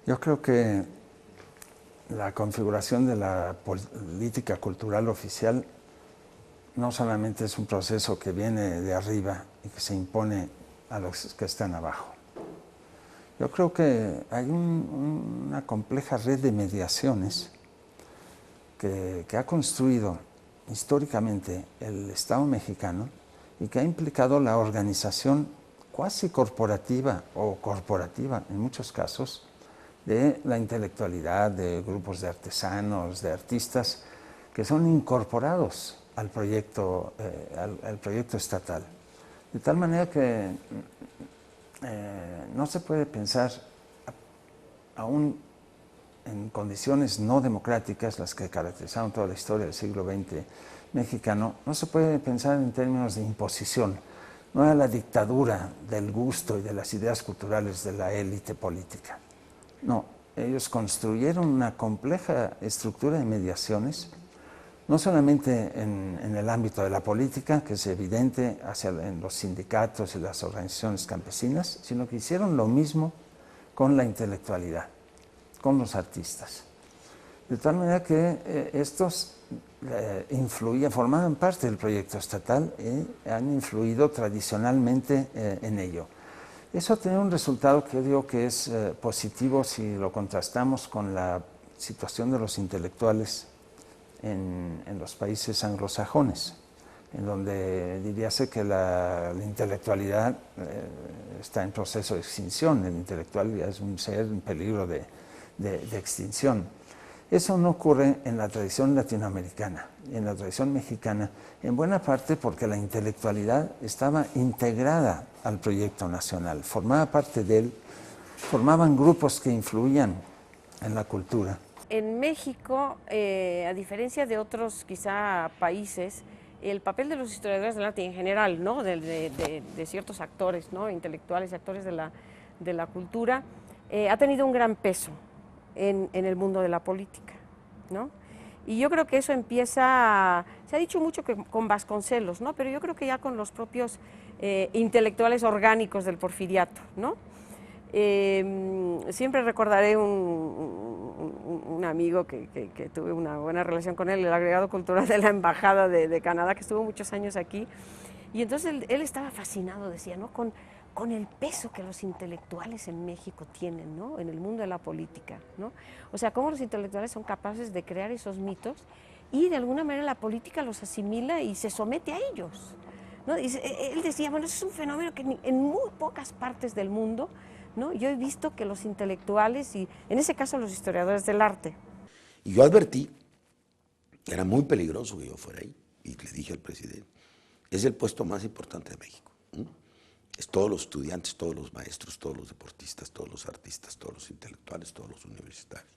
Yo creo que la configuración de la política cultural oficial no solamente es un proceso que viene de arriba y que se impone a los que están abajo. Yo creo que hay una compleja red de mediaciones que ha construido históricamente el Estado mexicano y que ha implicado la organización cuasi corporativa o corporativa en muchos casos de la intelectualidad, de grupos de artesanos, de artistas que son incorporados al proyecto estatal. De tal manera que no se puede pensar, aún en condiciones no democráticas, las que caracterizaron toda la historia del siglo XX mexicano, no se puede pensar en términos de imposición. No era la dictadura del gusto y de las ideas culturales de la élite política. No, ellos construyeron una compleja estructura de mediaciones, no solamente en el ámbito de la política, que es evidente en los sindicatos y las organizaciones campesinas, sino que hicieron lo mismo con la intelectualidad, con los artistas. De tal manera que estos formaban parte del proyecto estatal y han influido tradicionalmente en ello. Eso tiene un resultado que yo digo que es positivo si lo contrastamos con la situación de los intelectuales en los países anglosajones, en donde diríase que la intelectualidad está en proceso de extinción. El intelectual ya es un ser en peligro de extinción. Eso no ocurre en la tradición latinoamericana y en la tradición mexicana, en buena parte porque la intelectualidad estaba integrada al proyecto nacional, formaba parte de él, formaban grupos que influían en la cultura. En México, a diferencia de otros quizá países, el papel de los historiadores del arte y en general, ¿no? de ciertos actores, ¿no? intelectuales y actores de la cultura, ha tenido un gran peso en el mundo de la política, ¿no? Y yo creo que eso empieza, se ha dicho mucho que con Vasconcelos, ¿no? Pero yo creo que ya con los propios intelectuales orgánicos del porfiriato, ¿no? Siempre recordaré un amigo que tuve una buena relación con él, el agregado cultural de la Embajada de Canadá, que estuvo muchos años aquí, y entonces él estaba fascinado, decía, ¿no? con el peso que los intelectuales en México tienen, ¿no? En el mundo de la política, ¿no? O sea, cómo los intelectuales son capaces de crear esos mitos y de alguna manera la política los asimila y se somete a ellos, ¿no? Y él decía, bueno, eso es un fenómeno que en muy pocas partes del mundo, ¿no? Yo he visto que los intelectuales, y en ese caso los historiadores del arte. Y yo advertí que era muy peligroso que yo fuera ahí, y le dije al presidente, es el puesto más importante de México. Es todos los estudiantes, todos los maestros, todos los deportistas, todos los artistas, todos los intelectuales, todos los universitarios.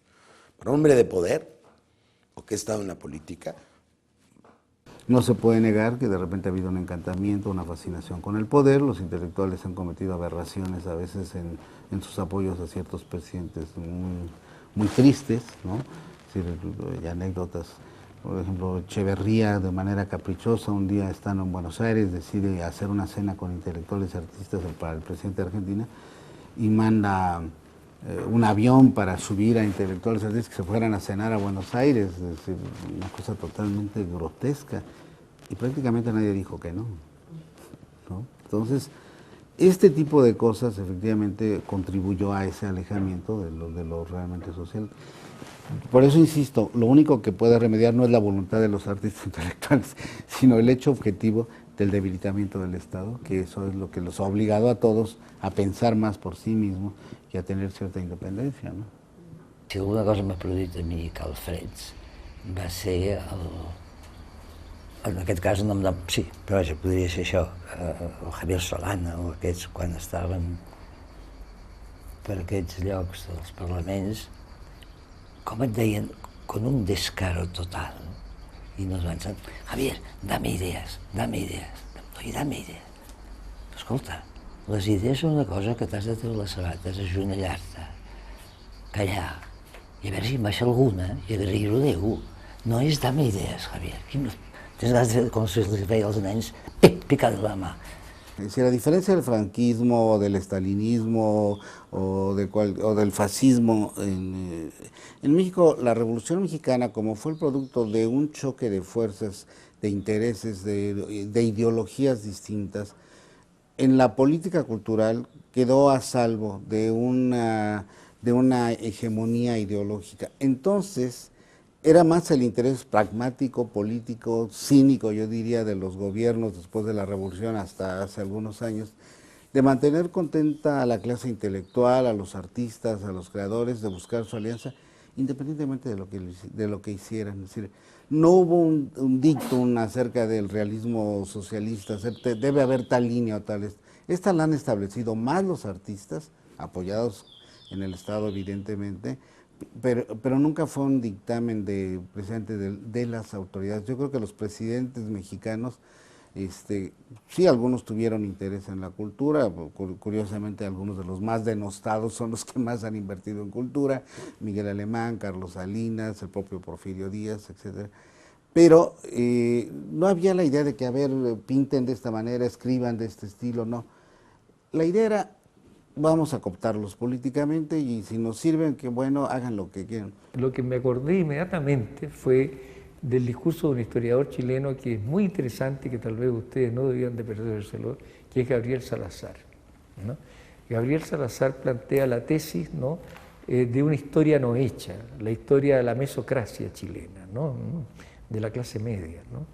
Para un hombre de poder, o que ha estado en la política, no se puede negar que de repente ha habido un encantamiento, una fascinación con el poder. Los intelectuales han cometido aberraciones a veces en sus apoyos a ciertos presidentes muy tristes, ¿no? Es decir, hay anécdotas. Por ejemplo, Echeverría, de manera caprichosa, un día estando en Buenos Aires, decide hacer una cena con intelectuales y artistas para el presidente de Argentina y manda un avión para subir a intelectuales y artistas que se fueran a cenar a Buenos Aires, es decir, una cosa totalmente grotesca. Y prácticamente nadie dijo que no, ¿no? Entonces, este tipo de cosas efectivamente contribuyó a ese alejamiento de lo realmente social. Por eso insisto, lo único que puede remediar no es la voluntad de los artistas intelectuales, sino el hecho objetivo del debilitamiento del Estado, que eso es lo que los ha obligado a todos a pensar más por sí mismos y a tener cierta independencia, ¿no? Si alguna cosa m'ha produït a mi Calfreds va ser en aquest cas no em dona... Sí, però vaja, podria ser això, el Javier Solana o aquests quan estaven per aquests llocs dels parlaments, com et deien, con un descaro total, i nos van dir, Javier, dame idees, oi, dame idees. Escolta, les idees són una cosa que t'has de treure les sabates, ajonellar-te, callar, i a veure si en baixa alguna i agrair-ho a Déu. No és dame idees, Javier. Tens ganes de fer com si els feia als nens, picant la mà. Es decir, a diferencia del franquismo o del estalinismo o del fascismo, en México la Revolución Mexicana, como fue el producto de un choque de fuerzas, de intereses, de ideologías distintas, en la política cultural quedó a salvo de una hegemonía ideológica. Entonces, era más el interés pragmático, político, cínico, yo diría, de los gobiernos después de la revolución hasta hace algunos años, de mantener contenta a la clase intelectual, a los artistas, a los creadores, de buscar su alianza, independientemente de lo que hicieran. Es decir, no hubo un dictum acerca del realismo socialista, debe haber tal línea o tal. Esta la han establecido más los artistas, apoyados en el Estado evidentemente, pero nunca fue un dictamen precisamente de las autoridades. Yo creo que los presidentes mexicanos, sí, algunos tuvieron interés en la cultura, curiosamente algunos de los más denostados son los que más han invertido en cultura, Miguel Alemán, Carlos Salinas, el propio Porfirio Díaz, etcétera. Pero no había la idea de que, a ver, pinten de esta manera, escriban de este estilo, no. La idea era, vamos a cooptarlos políticamente y si nos sirven, que bueno, hagan lo que quieran. Lo que me acordé inmediatamente fue del discurso de un historiador chileno que es muy interesante, que tal vez ustedes no debían de perdérselo, que es Gabriel Salazar, ¿no? Gabriel Salazar plantea la tesis, ¿no?, de una historia no hecha, la historia de la mesocracia chilena, ¿no?, de la clase media, ¿no?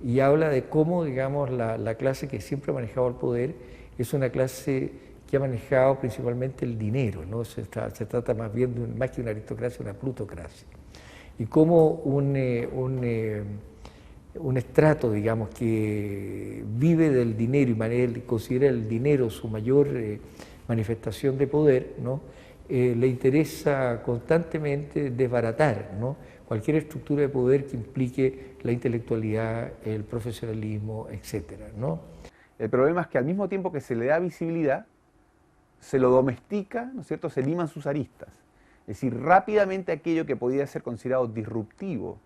Y habla de cómo, digamos, la clase que siempre ha manejado el poder es una clase que ha manejado principalmente el dinero, ¿no? Se trata más bien más que una aristocracia, una plutocracia. Y cómo un estrato, digamos, que vive del dinero y considera el dinero su mayor manifestación de poder, ¿no?, le interesa constantemente desbaratar, ¿no?, cualquier estructura de poder que implique la intelectualidad, el profesionalismo, etcétera, ¿no? El problema es que al mismo tiempo que se le da visibilidad, se lo domestica, ¿no es cierto?, se liman sus aristas. Es decir, rápidamente aquello que podía ser considerado disruptivo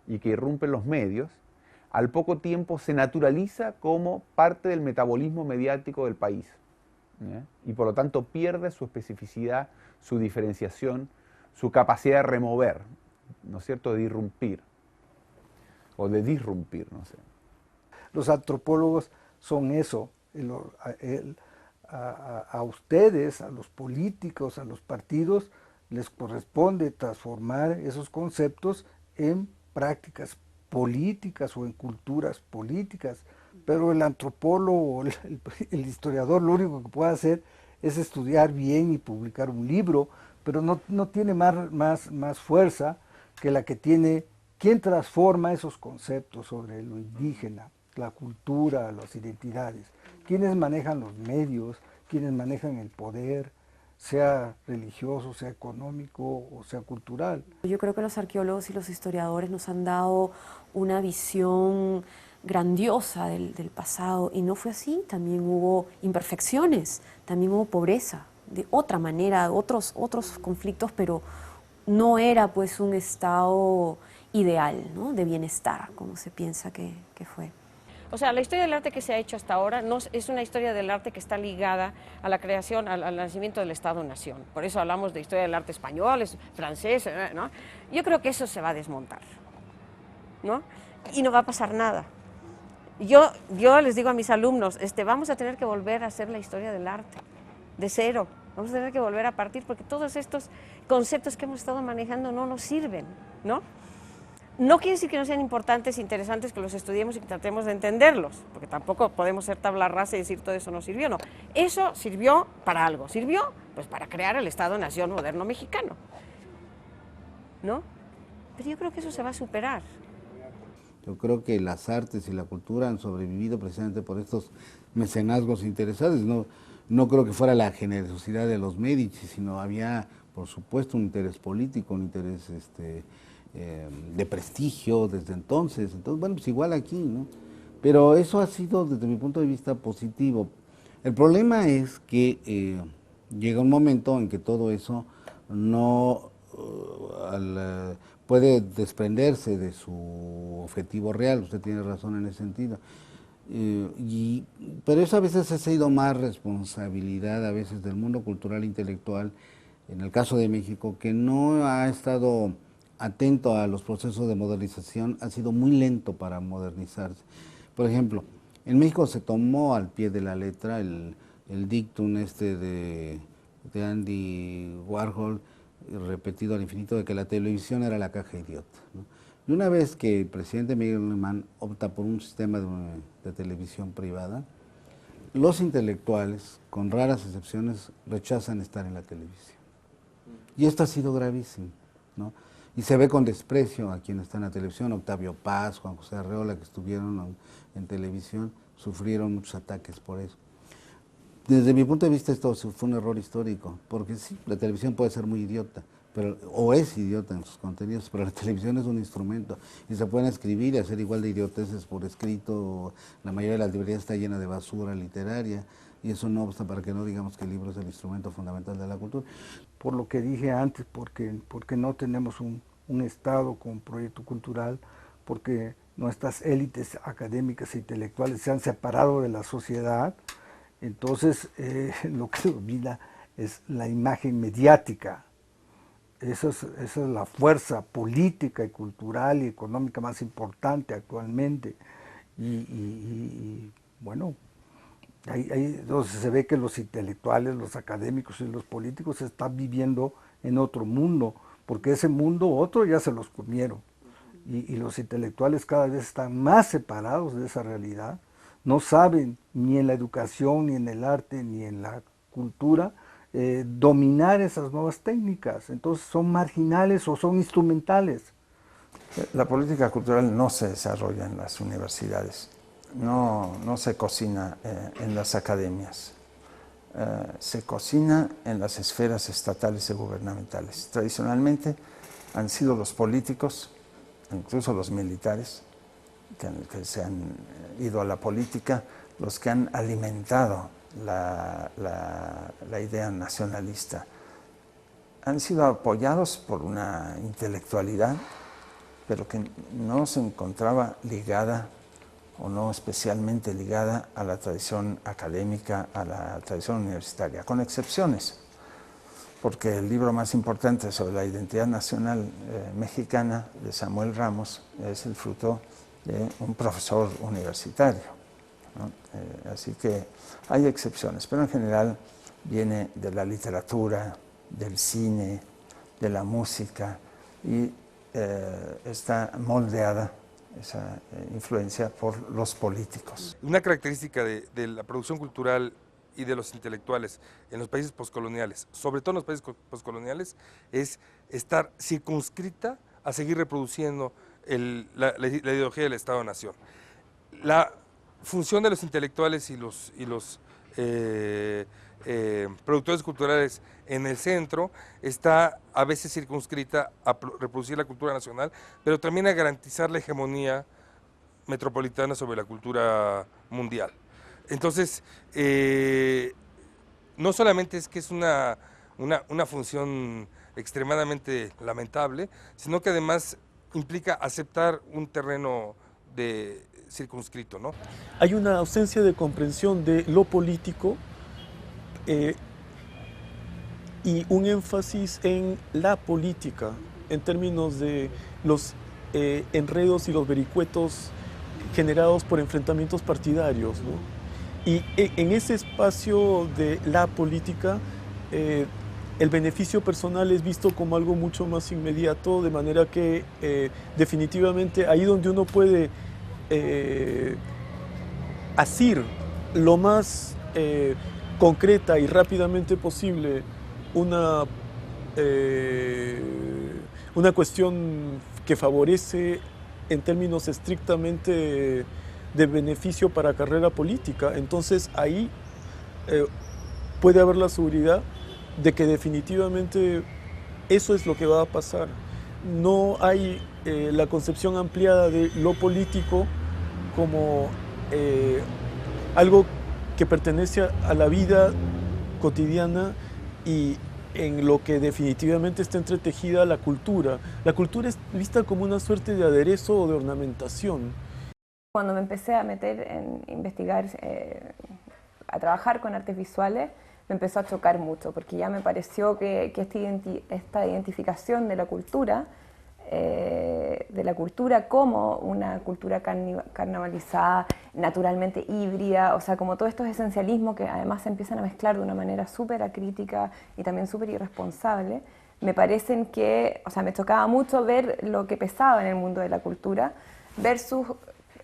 y que irrumpe en los medios, al poco tiempo se naturaliza como parte del metabolismo mediático del país, ¿ya? Y por lo tanto pierde su especificidad, su diferenciación, su capacidad de remover, ¿no es cierto?, de irrumpir o de disrumpir, no sé. Los antropólogos son eso, a ustedes, a los políticos, a los partidos, les corresponde transformar esos conceptos en prácticas políticas o en culturas políticas, pero el antropólogo, el historiador, lo único que puede hacer es estudiar bien y publicar un libro, pero no tiene más fuerza que la que tiene quien transforma esos conceptos sobre lo indígena, la cultura, las identidades, quienes manejan los medios, quienes manejan el poder, sea religioso, sea económico o sea cultural. Yo creo que los arqueólogos y los historiadores nos han dado una visión grandiosa del pasado, y no fue así. También hubo imperfecciones, también hubo pobreza, de otra manera, otros conflictos, pero no era pues un estado ideal, ¿no?, de bienestar, como se piensa que fue. O sea, la historia del arte que se ha hecho hasta ahora no es una historia del arte que está ligada a la creación, al nacimiento del Estado-Nación. Por eso hablamos de historia del arte español, francés, ¿no? Yo creo que eso se va a desmontar, ¿no? Y no va a pasar nada. Yo les digo a mis alumnos, vamos a tener que volver a hacer la historia del arte, de cero. Vamos a tener que volver a partir, porque todos estos conceptos que hemos estado manejando no nos sirven, ¿no? No quiere decir que no sean importantes, interesantes, que los estudiemos y que tratemos de entenderlos, porque tampoco podemos ser tabla rasa y decir todo eso no sirvió, no. Eso sirvió para algo, sirvió pues para crear el Estado-Nación moderno mexicano, ¿no? Pero yo creo que eso se va a superar. Yo creo que las artes y la cultura han sobrevivido precisamente por estos mecenazgos interesados. No creo que fuera la generosidad de los Médici, sino había, por supuesto, un interés político, un interés de prestigio desde entonces. Entonces, bueno, pues igual aquí, ¿no? Pero eso ha sido, desde mi punto de vista, positivo. El problema es que llega un momento en que todo eso no puede desprenderse de su objetivo real. Usted tiene razón en ese sentido. Pero eso a veces ha sido más responsabilidad a veces del mundo cultural e intelectual, en el caso de México, que no ha estado atento a los procesos de modernización, ha sido muy lento para modernizarse. Por ejemplo, en México se tomó al pie de la letra el dictum de Andy Warhol, repetido al infinito, de que la televisión era la caja idiota, ¿no? Y una vez que el presidente Miguel Alemán opta por un sistema de televisión privada, los intelectuales, con raras excepciones, rechazan estar en la televisión. Y esto ha sido gravísimo, ¿no? Y se ve con desprecio a quienes están en la televisión. Octavio Paz, Juan José Arreola, que estuvieron en televisión, sufrieron muchos ataques por eso. Desde mi punto de vista esto fue un error histórico, porque sí, la televisión puede ser muy idiota, o es idiota en sus contenidos, pero la televisión es un instrumento y se pueden escribir y hacer igual de idioteces por escrito. La mayoría de las librerías está llena de basura literaria y eso no obsta para que no digamos que el libro es el instrumento fundamental de la cultura. Por lo que dije antes, porque no tenemos un Estado con proyecto cultural, porque nuestras élites académicas e intelectuales se han separado de la sociedad, entonces lo que domina es la imagen mediática. Esa es la fuerza política y cultural y económica más importante actualmente. Y bueno, ahí donde se ve que los intelectuales, los académicos y los políticos están viviendo en otro mundo, porque ese mundo otro ya se los comieron. Y los intelectuales cada vez están más separados de esa realidad. No saben ni en la educación, ni en el arte, ni en la cultura dominar esas nuevas técnicas. Entonces son marginales o son instrumentales. La política cultural no se desarrolla en las universidades, no se cocina en las academias, se cocina en las esferas estatales y gubernamentales. Tradicionalmente han sido los políticos, incluso los militares, que se han ido a la política, los que han alimentado la idea nacionalista. Han sido apoyados por una intelectualidad, pero que no se encontraba ligada o no especialmente ligada a la tradición académica, a la tradición universitaria, con excepciones, porque el libro más importante sobre la identidad nacional mexicana de Samuel Ramos es el fruto de un profesor universitario, ¿no? Así que hay excepciones, pero en general viene de la literatura, del cine, de la música y está moldeada esa influencia por los políticos. Una característica de la producción cultural y de los intelectuales en los países poscoloniales, sobre todo en los países poscoloniales, es estar circunscrita a seguir reproduciendo la ideología del Estado-Nación. La función de los intelectuales y los productores culturales en el centro está a veces circunscrita a reproducir la cultura nacional, pero también a garantizar la hegemonía metropolitana sobre la cultura mundial. Entonces, no solamente es que es una función extremadamente lamentable, sino que además implica aceptar un terreno circunscrito, ¿no? Hay una ausencia de comprensión de lo político y un énfasis en la política, en términos de los enredos y los vericuetos generados por enfrentamientos partidarios, ¿no? Y en ese espacio de la política, el beneficio personal es visto como algo mucho más inmediato, de manera que definitivamente ahí donde uno puede asir lo más concreta y rápidamente posible una cuestión que favorece en términos estrictamente de beneficio para carrera política, entonces ahí puede haber la seguridad de que definitivamente eso es lo que va a pasar. No hay la concepción ampliada de lo político como algo que pertenece a la vida cotidiana y en lo que definitivamente está entretejida la cultura. La cultura es vista como una suerte de aderezo o de ornamentación. Cuando me empecé a meter en investigar, a trabajar con artes visuales, me empezó a chocar mucho, porque ya me pareció que esta identificación de la cultura como una cultura carnavalizada, naturalmente híbrida, o sea, como todos estos esencialismos que además se empiezan a mezclar de una manera súper acrítica y también súper irresponsable, me parecen que, o sea, me chocaba mucho ver lo que pesaba en el mundo de la cultura versus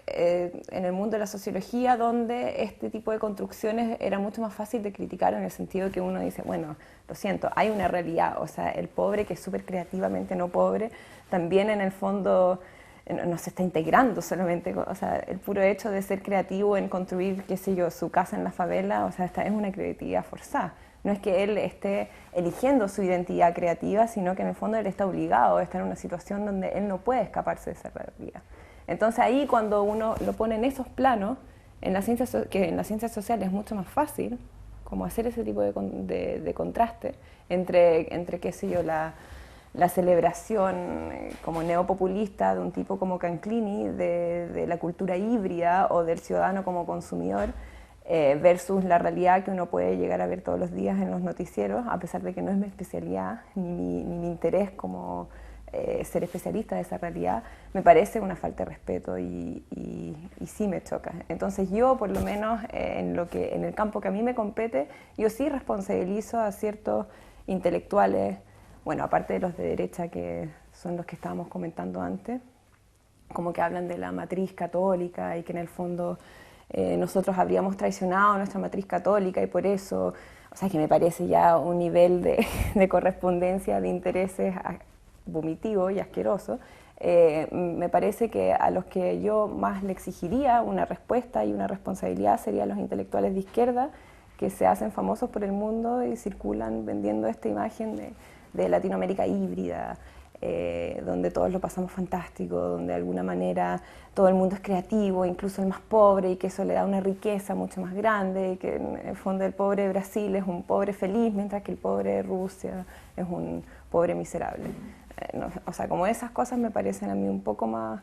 en el mundo de la sociología, donde este tipo de construcciones era mucho más fácil de criticar, en el sentido que uno dice, bueno, lo siento, hay una realidad, o sea, el pobre, que es súper creativamente no pobre, también en el fondo no se está integrando solamente, o sea, el puro hecho de ser creativo en construir, qué sé yo, su casa en la favela, o sea, esta es una creatividad forzada. No es que él esté eligiendo su identidad creativa, sino que en el fondo él está obligado a estar en una situación donde él no puede escaparse de esa realidad. Entonces ahí, cuando uno lo pone en esos planos, que en las ciencias sociales es mucho más fácil como hacer ese tipo de contraste entre qué sé yo, la celebración como neopopulista de un tipo como Canclini, de la cultura híbrida o del ciudadano como consumidor, versus la realidad que uno puede llegar a ver todos los días en los noticieros, a pesar de que no es mi especialidad ni mi interés como ser especialista de esa realidad, me parece una falta de respeto y sí me choca. Entonces yo, por lo menos en el campo que a mí me compete, yo sí responsabilizo a ciertos intelectuales, bueno, aparte de los de derecha, que son los que estábamos comentando antes, como que hablan de la matriz católica y que en el fondo nosotros habríamos traicionado nuestra matriz católica y por eso, o sea, que me parece ya un nivel de correspondencia de intereses vomitivo y asqueroso. Me parece que a los que yo más le exigiría una respuesta y una responsabilidad serían los intelectuales de izquierda, que se hacen famosos por el mundo y circulan vendiendo esta imagen de Latinoamérica híbrida, donde todos lo pasamos fantástico, donde de alguna manera todo el mundo es creativo, incluso el más pobre, y que eso le da una riqueza mucho más grande, y que en el fondo el pobre de Brasil es un pobre feliz, mientras que el pobre de Rusia es un pobre miserable. No, o sea, como esas cosas me parecen a mí un poco más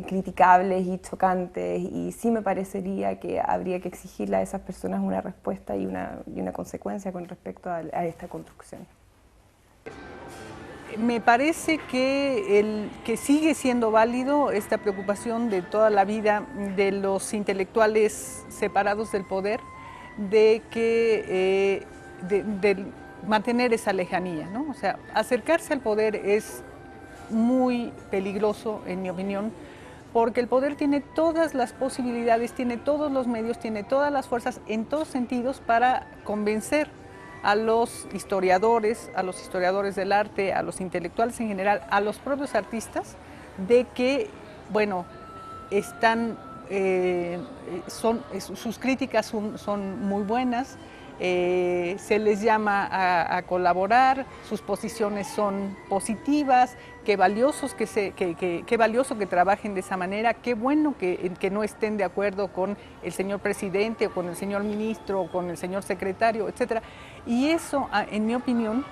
criticables y chocantes, y sí me parecería que habría que exigirle a esas personas una respuesta y una consecuencia con respecto a esta construcción. Me parece que sigue siendo válido esta preocupación de toda la vida de los intelectuales separados del poder, de mantener esa lejanía, ¿no? O sea, acercarse al poder es muy peligroso, en mi opinión, porque el poder tiene todas las posibilidades, tiene todos los medios, tiene todas las fuerzas en todos sentidos para convencer a los historiadores del arte, a los intelectuales en general, a los propios artistas, de que, bueno, sus críticas son muy buenas, se les llama a colaborar, sus posiciones son positivas, qué valioso que trabajen de esa manera, qué bueno que no estén de acuerdo con el señor presidente o con el señor ministro o con el señor secretario, etc. Y eso, en mi opinión,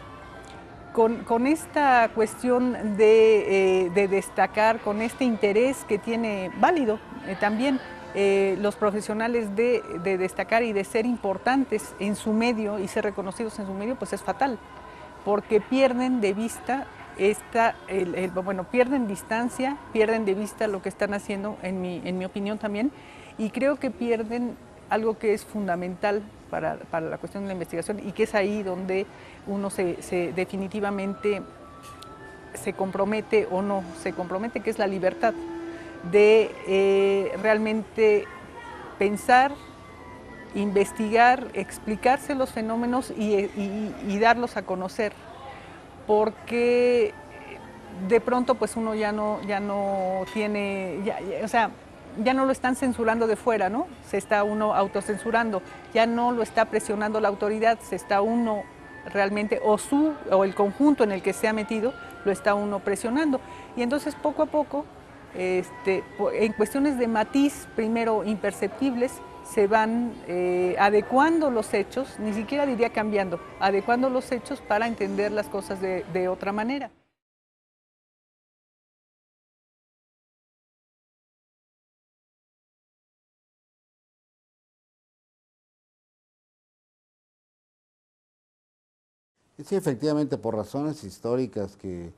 con esta cuestión de destacar, con este interés que tiene válido también, los profesionales de destacar y de ser importantes en su medio y ser reconocidos en su medio, pues es fatal, porque pierden de vista pierden distancia, pierden de vista lo que están haciendo, en mi opinión también, y creo que pierden algo que es fundamental para la cuestión de la investigación, y que es ahí donde uno definitivamente se compromete o no se compromete, que es la libertad de realmente pensar, investigar, explicarse los fenómenos y darlos a conocer, porque de pronto pues uno ya no tiene, o sea, ya no lo están censurando de fuera, ¿no? Se está uno autocensurando, ya no lo está presionando la autoridad, se está uno realmente, o el conjunto en el que se ha metido, lo está uno presionando. Y entonces poco a poco, en cuestiones de matiz, primero imperceptibles, se van adecuando los hechos, ni siquiera diría cambiando, adecuando los hechos para entender las cosas de otra manera. Sí, efectivamente, por razones históricas que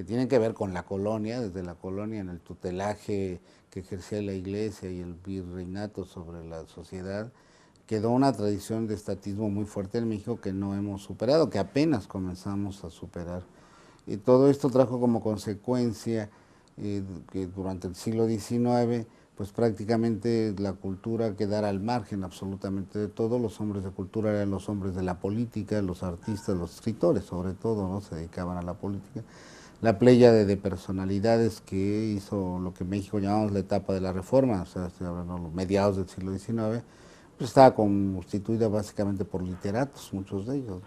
tienen que ver con la colonia, desde la colonia en el tutelaje que ejercía la Iglesia y el virreinato sobre la sociedad, quedó una tradición de estatismo muy fuerte en México que no hemos superado, que apenas comenzamos a superar. Y todo esto trajo como consecuencia que durante el siglo XIX, pues prácticamente la cultura quedara al margen absolutamente de todo. Los hombres de cultura eran los hombres de la política, los artistas, los escritores sobre todo, ¿no? Se dedicaban a la política. La pléyade de personalidades que hizo lo que en México llamamos la etapa de la Reforma, o sea, estoy hablando de los mediados del siglo XIX, pues estaba constituida básicamente por literatos, muchos de ellos.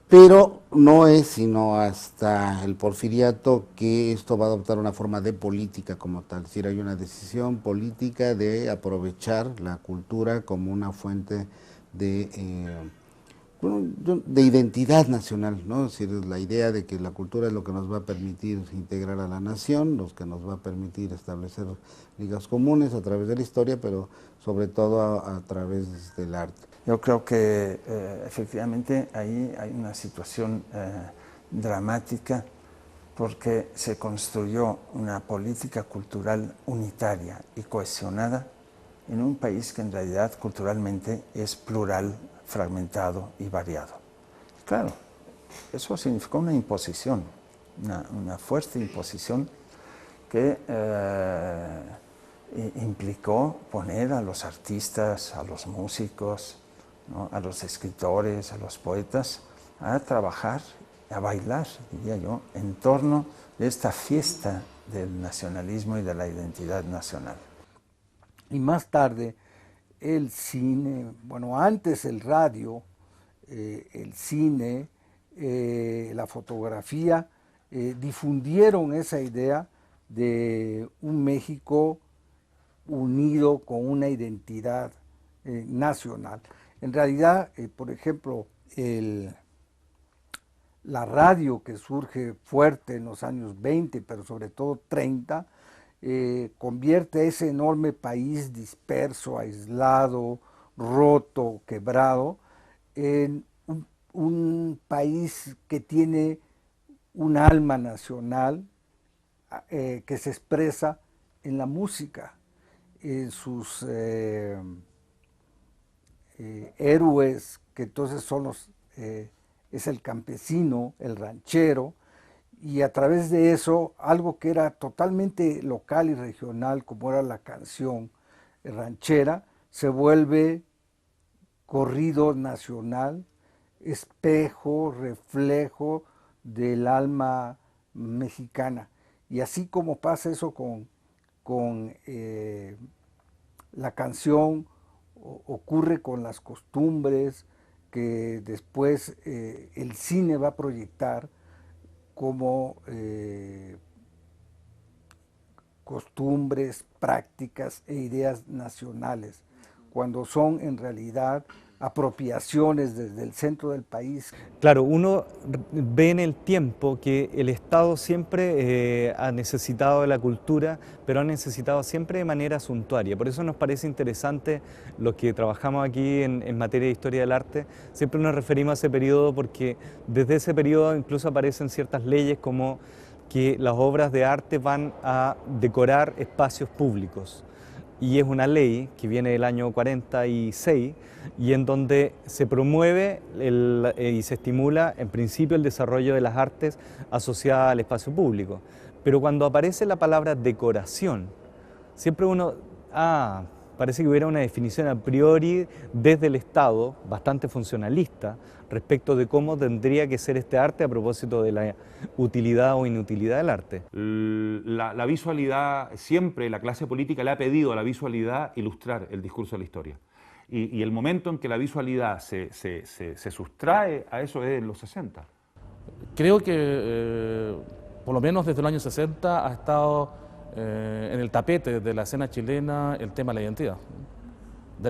Pero no es sino hasta el porfiriato que esto va a adoptar una forma de política como tal, es decir, hay una decisión política de aprovechar la cultura como una fuente de identidad nacional, ¿no? Es decir, la idea de que la cultura es lo que nos va a permitir integrar a la nación, lo que nos va a permitir establecer ligas comunes a través de la historia, pero sobre todo a través del arte. Yo creo que efectivamente ahí hay una situación dramática porque se construyó una política cultural unitaria y cohesionada en un país que en realidad culturalmente es plural, fragmentado y variado. Claro, eso significó una imposición, una fuerte imposición que implicó poner a los artistas, a los músicos, ¿no?, a los escritores, a los poetas, a trabajar, a bailar, diría yo, en torno de esta fiesta del nacionalismo y de la identidad nacional. Y más tarde, el cine, bueno, antes el radio, el cine, la fotografía, difundieron esa idea de un México unido con una identidad nacional. En realidad, por ejemplo, la radio que surge fuerte en los años 20, pero sobre todo 30, convierte ese enorme país disperso, aislado, roto, quebrado, en un país que tiene un alma nacional que se expresa en la música, en sus héroes, que entonces son es el campesino, el ranchero, y a través de eso, algo que era totalmente local y regional, como era la canción ranchera, se vuelve corrido nacional, espejo, reflejo del alma mexicana. Y así como pasa eso con la canción, ocurre con las costumbres que después el cine va a proyectar como costumbres, prácticas e ideas nacionales, cuando son en realidad apropiaciones desde el centro del país. Claro, uno ve en el tiempo que el Estado siempre ha necesitado de la cultura, pero ha necesitado siempre de manera suntuaria. Por eso nos parece interesante lo que trabajamos aquí en materia de historia del arte. Siempre nos referimos a ese periodo porque desde ese periodo incluso aparecen ciertas leyes como que las obras de arte van a decorar espacios públicos. Y es una ley que viene del año 46 y en donde se promueve y se estimula en principio el desarrollo de las artes asociadas al espacio público. Pero cuando aparece la palabra decoración, siempre uno, parece que hubiera una definición a priori desde el Estado, bastante funcionalista, respecto de cómo tendría que ser este arte a propósito de la utilidad o inutilidad del arte. La visualidad, siempre la clase política le ha pedido a la visualidad ilustrar el discurso de la historia. Y el momento en que la visualidad se sustrae a eso es en los 60. Creo que, por lo menos desde el año 60, ha estado en el tapete de la escena chilena el tema de la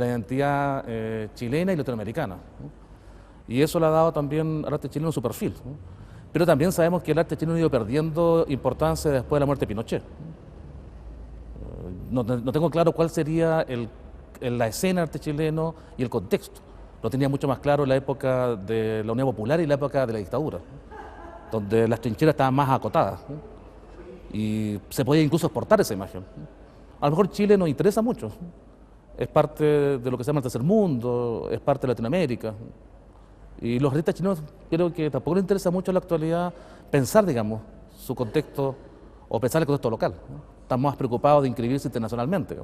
identidad chilena y latinoamericana. Y eso le ha dado también al arte chileno su perfil. Pero también sabemos que el arte chileno ha ido perdiendo importancia después de la muerte de Pinochet. No tengo claro cuál sería la escena del arte chileno y el contexto. lo tenía mucho más claro en la época de la Unión Popular y la época de la dictadura, donde las trincheras estaban más acotadas y se podía incluso exportar esa imagen. A lo mejor Chile nos interesa mucho, es parte de lo que se llama el tercer mundo, es parte de Latinoamérica, y los artistas chilenos creo que tampoco les interesa mucho en la actualidad pensar, digamos, su contexto o pensar el contexto local. Están más preocupados de inscribirse internacionalmente,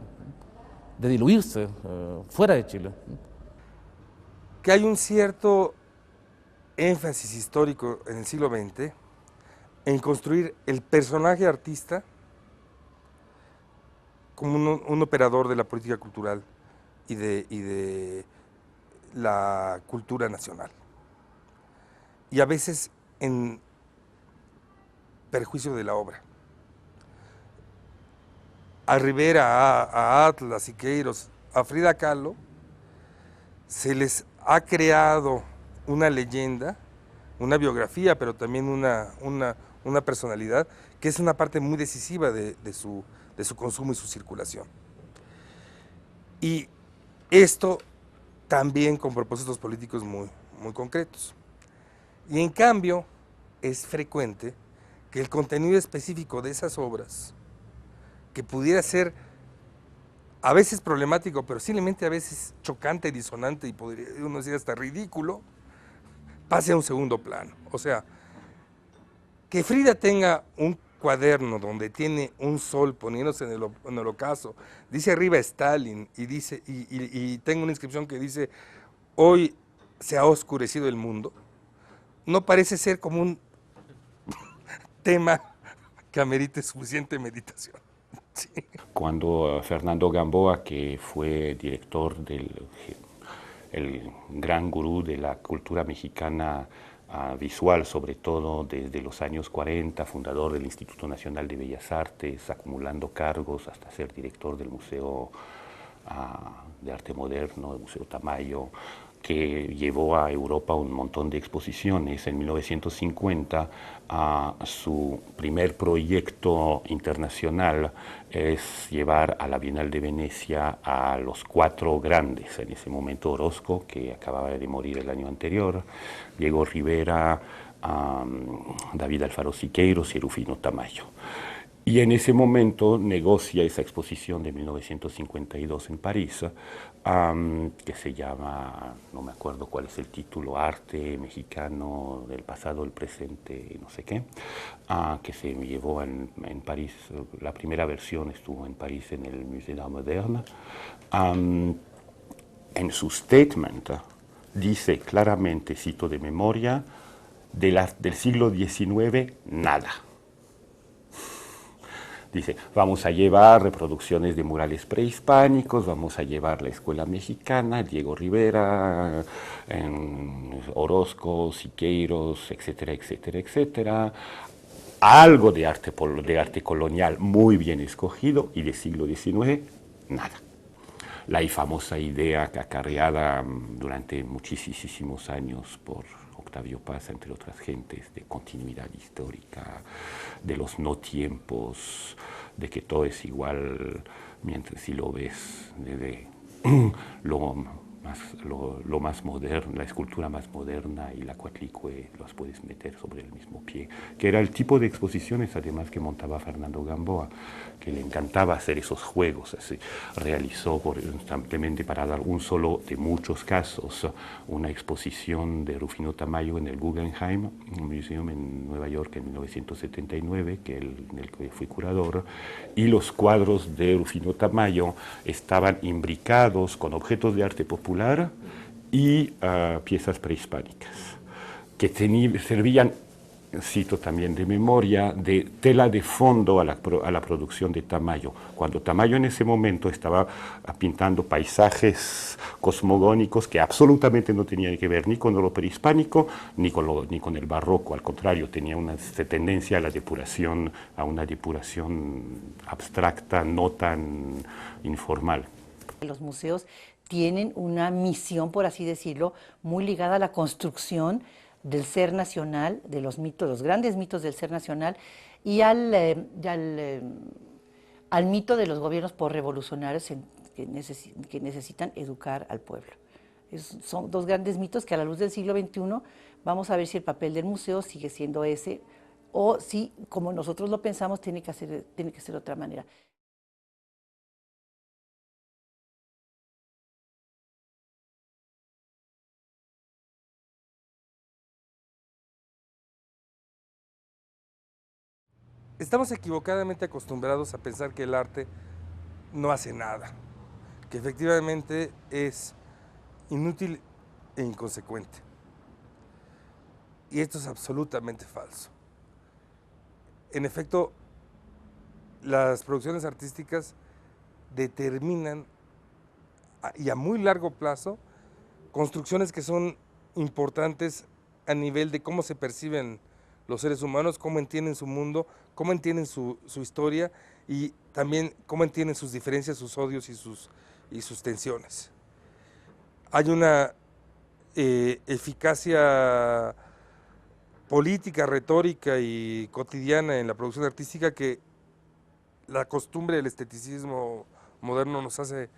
de diluirse fuera de Chile. Que hay un cierto énfasis histórico en el siglo XX en construir el personaje artista como un operador de la política cultural y de la cultura nacional. Y a veces en perjuicio de la obra. A Rivera, a Atl, a Siqueiros, a Frida Kahlo, se les ha creado una leyenda, una biografía, pero también una personalidad, que es una parte muy decisiva de su consumo y su circulación. Y esto también con propósitos políticos muy concretos. Y en cambio, es frecuente que el contenido específico de esas obras, que pudiera ser a veces problemático, pero simplemente a veces chocante, disonante y podría uno decir hasta ridículo, pase a un segundo plano. O sea, que Frida tenga un cuaderno donde tiene un sol poniéndose en el ocaso, dice arriba Stalin y tengo una inscripción que dice hoy se ha oscurecido el mundo, no parece ser como un tema que amerite suficiente meditación. Sí. Cuando Fernando Gamboa, que fue director el gran gurú de la cultura mexicana visual, sobre todo desde los años 40, fundador del Instituto Nacional de Bellas Artes, acumulando cargos hasta ser director del Museo de Arte Moderno, el Museo Tamayo, que llevó a Europa un montón de exposiciones. En 1950, su primer proyecto internacional es llevar a la Bienal de Venecia a los 4 grandes. En ese momento Orozco, que acababa de morir el año anterior, Diego Rivera, David Alfaro Siqueiros y Rufino Tamayo. Y en ese momento negocia esa exposición de 1952 en París, que se llama, no me acuerdo cuál es el título, Arte Mexicano del Pasado, el Presente, no sé qué, que se llevó en París. La primera versión estuvo en París en el Musée d'Art Moderne. En su statement dice claramente, cito de memoria, del siglo XIX, nada. Dice, vamos a llevar reproducciones de murales prehispánicos, vamos a llevar la escuela mexicana, Diego Rivera, Orozco, Siqueiros, etcétera, etcétera, etcétera. Algo de arte colonial muy bien escogido y del siglo XIX, nada. La famosa idea acarreada durante muchísimos años por Octavio Paz, entre otras gentes, de continuidad histórica, de los no tiempos, de que todo es igual, mientras si lo ves desde lo más moderno, la escultura más moderna y la cuatlicue los puedes meter sobre el mismo pie, que era el tipo de exposiciones además que montaba Fernando Gamboa, que le encantaba hacer esos juegos. Así, realizó constantemente, para dar un solo de muchos casos, una exposición de Rufino Tamayo en el Guggenheim Museum en Nueva York en 1979, en el que fui curador, y los cuadros de Rufino Tamayo estaban imbricados con objetos de arte popular y piezas prehispánicas, que servían, cito también de memoria, de tela de fondo a la producción de Tamayo. Cuando Tamayo en ese momento estaba pintando paisajes cosmogónicos que absolutamente no tenían que ver ni con lo prehispánico ni con el barroco, al contrario, tenía una tendencia a la depuración, a una depuración abstracta, no tan informal. Los museos tienen una misión, por así decirlo, muy ligada a la construcción del ser nacional, de los mitos, los grandes mitos del ser nacional, y al mito de los gobiernos postrevolucionarios que necesitan educar al pueblo. Son dos grandes mitos que a la luz del siglo XXI vamos a ver si el papel del museo sigue siendo ese o si, como nosotros lo pensamos, tiene que ser de otra manera. Estamos equivocadamente acostumbrados a pensar que el arte no hace nada, que efectivamente es inútil e inconsecuente. Y esto es absolutamente falso. En efecto, las producciones artísticas determinan y a muy largo plazo construcciones que son importantes a nivel de cómo se perciben los seres humanos, cómo entienden su mundo, cómo entienden su historia y también cómo entienden sus diferencias, sus odios y sus tensiones. Hay una eficacia política, retórica y cotidiana en la producción artística que la costumbre del esteticismo moderno nos hace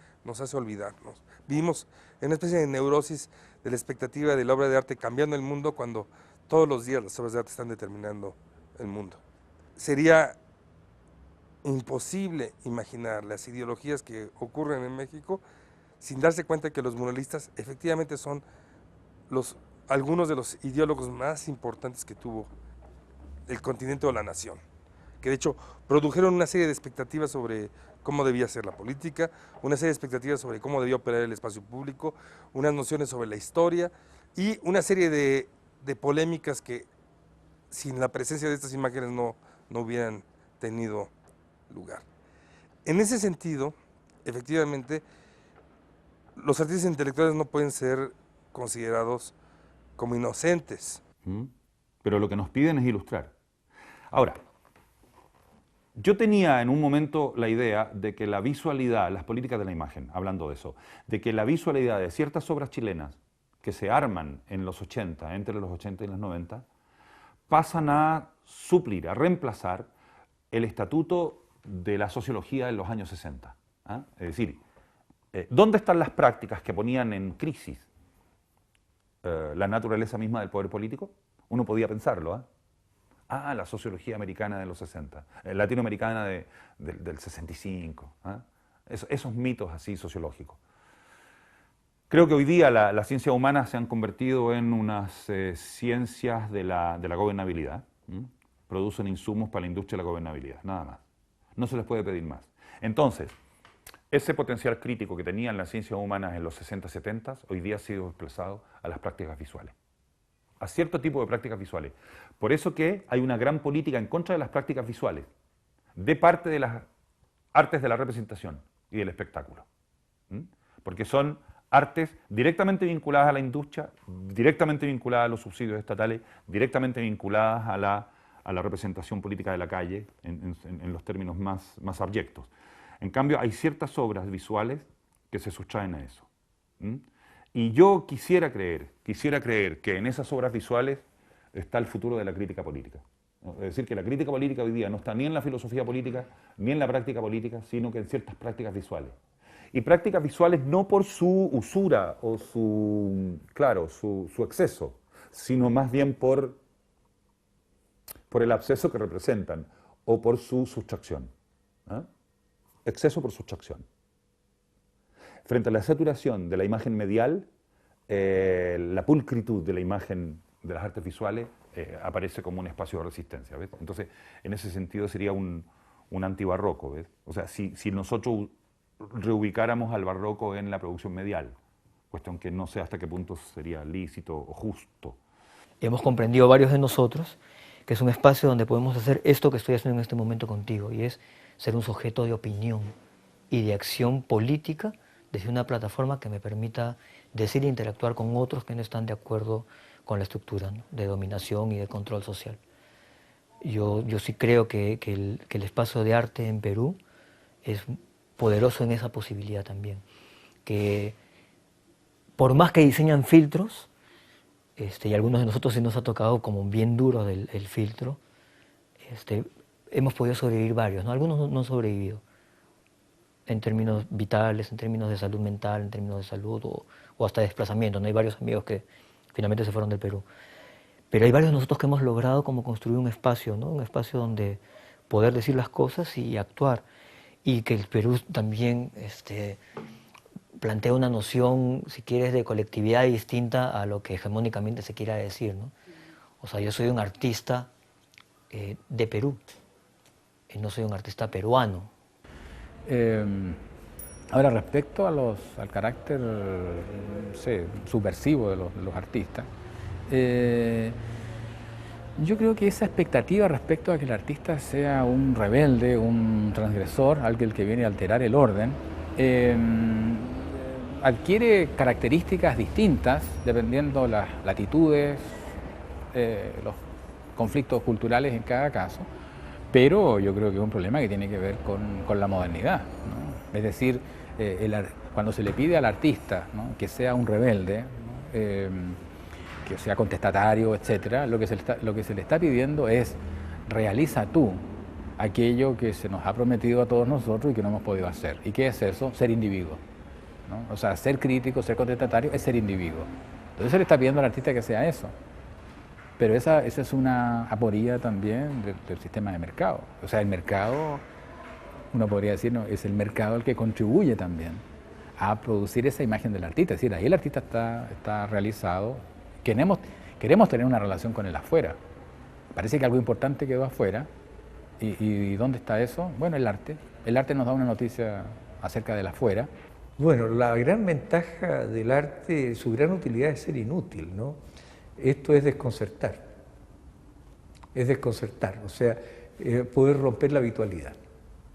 olvidarnos. Vivimos en una especie de neurosis de la expectativa de la obra de arte cambiando el mundo cuando todos los días las obras de arte están determinando el mundo. Sería imposible imaginar las ideologías que ocurren en México sin darse cuenta que los muralistas efectivamente son algunos de los ideólogos más importantes que tuvo el continente o la nación, que de hecho produjeron una serie de expectativas sobre cómo debía ser la política, una serie de expectativas sobre cómo debía operar el espacio público, unas nociones sobre la historia y una serie de polémicas que sin la presencia de estas imágenes no hubieran tenido lugar. En ese sentido, efectivamente, los artistas intelectuales no pueden ser considerados como inocentes. Pero lo que nos piden es ilustrar. Ahora, yo tenía en un momento la idea de que la visualidad, las políticas de la imagen, hablando de eso, de que la visualidad de ciertas obras chilenas que se arman en los 80, entre los 80 y los 90, pasan a suplir, a reemplazar el estatuto de la sociología de los años 60. ¿Ah? Es decir, ¿dónde están las prácticas que ponían en crisis la naturaleza misma del poder político? Uno podía pensarlo. La sociología americana de los 60, latinoamericana del 65. Esos mitos así sociológicos. Creo que hoy día las ciencias humanas se han convertido en unas ciencias de la gobernabilidad. Producen insumos para la industria de la gobernabilidad, nada más. No se les puede pedir más. Entonces, ese potencial crítico que tenían las ciencias humanas en los 60, 70, hoy día ha sido desplazado a las prácticas visuales, a cierto tipo de prácticas visuales. Por eso que hay una gran política en contra de las prácticas visuales, de parte de las artes de la representación y del espectáculo. Porque son artes directamente vinculadas a la industria, directamente vinculadas a los subsidios estatales, directamente vinculadas a la representación política de la calle, en los términos más abyectos. En cambio, hay ciertas obras visuales que se sustraen a eso. Y yo quisiera creer que en esas obras visuales está el futuro de la crítica política. Es decir, que la crítica política hoy día no está ni en la filosofía política, ni en la práctica política, sino que en ciertas prácticas visuales. Y prácticas visuales no por su usura o su exceso, sino más bien por el absceso que representan o por su sustracción. Exceso por sustracción. Frente a la saturación de la imagen medial, la pulcritud de la imagen de las artes visuales aparece como un espacio de resistencia, ¿ves? Entonces, en ese sentido sería un antibarroco, ¿ves? O sea, si nosotros reubicáramos al barroco en la producción medial, cuestión que no sé hasta qué punto sería lícito o justo. Hemos comprendido varios de nosotros que es un espacio donde podemos hacer esto que estoy haciendo en este momento contigo, y es ser un sujeto de opinión y de acción política desde una plataforma que me permita decir e interactuar con otros que no están de acuerdo con la estructura, ¿no?, de dominación y de control social. Yo sí creo que el espacio de arte en Perú es poderoso en esa posibilidad también, que por más que diseñan filtros, y algunos de nosotros sí nos ha tocado como bien duro el filtro, hemos podido sobrevivir varios, ¿no? Algunos no han sobrevivido. en términos vitales, en términos de salud mental, en términos de salud o hasta de desplazamiento. ¿No? Hay varios amigos que finalmente se fueron del Perú. Pero hay varios de nosotros que hemos logrado como construir un espacio, ¿no? Un espacio donde poder decir las cosas y actuar. Y que el Perú también plantea una noción, si quieres, de colectividad distinta a lo que hegemónicamente se quiera decir, ¿no? O sea, yo soy un artista de Perú, y no soy un artista peruano. Ahora, respecto al carácter subversivo de los artistas, yo creo que esa expectativa respecto a que el artista sea un rebelde, un transgresor, alguien que viene a alterar el orden, adquiere características distintas dependiendo las latitudes, los conflictos culturales en cada caso, pero yo creo que es un problema que tiene que ver con la modernidad, ¿no? Es decir, cuando se le pide al artista, ¿no?, que sea un rebelde, ¿no?, que sea contestatario, etcétera, lo que se le está pidiendo es: realiza tú aquello que se nos ha prometido a todos nosotros y que no hemos podido hacer. ¿Y qué es eso? Ser individuo, ¿no? O sea, ser crítico, ser contestatario es ser individuo. Entonces se le está pidiendo al artista que sea eso. Pero esa es una aporía también del sistema de mercado. O sea, el mercado, uno podría decir, no, es el mercado el que contribuye también a producir esa imagen del artista. Es decir, ahí el artista está realizado. Queremos tener una relación con el afuera. Parece que algo importante quedó afuera. ¿Y dónde está eso? Bueno, el arte. El arte nos da una noticia acerca del afuera. Bueno, la gran ventaja del arte, su gran utilidad es ser inútil, ¿no? Esto es desconcertar. Es desconcertar, o sea, poder romper la habitualidad,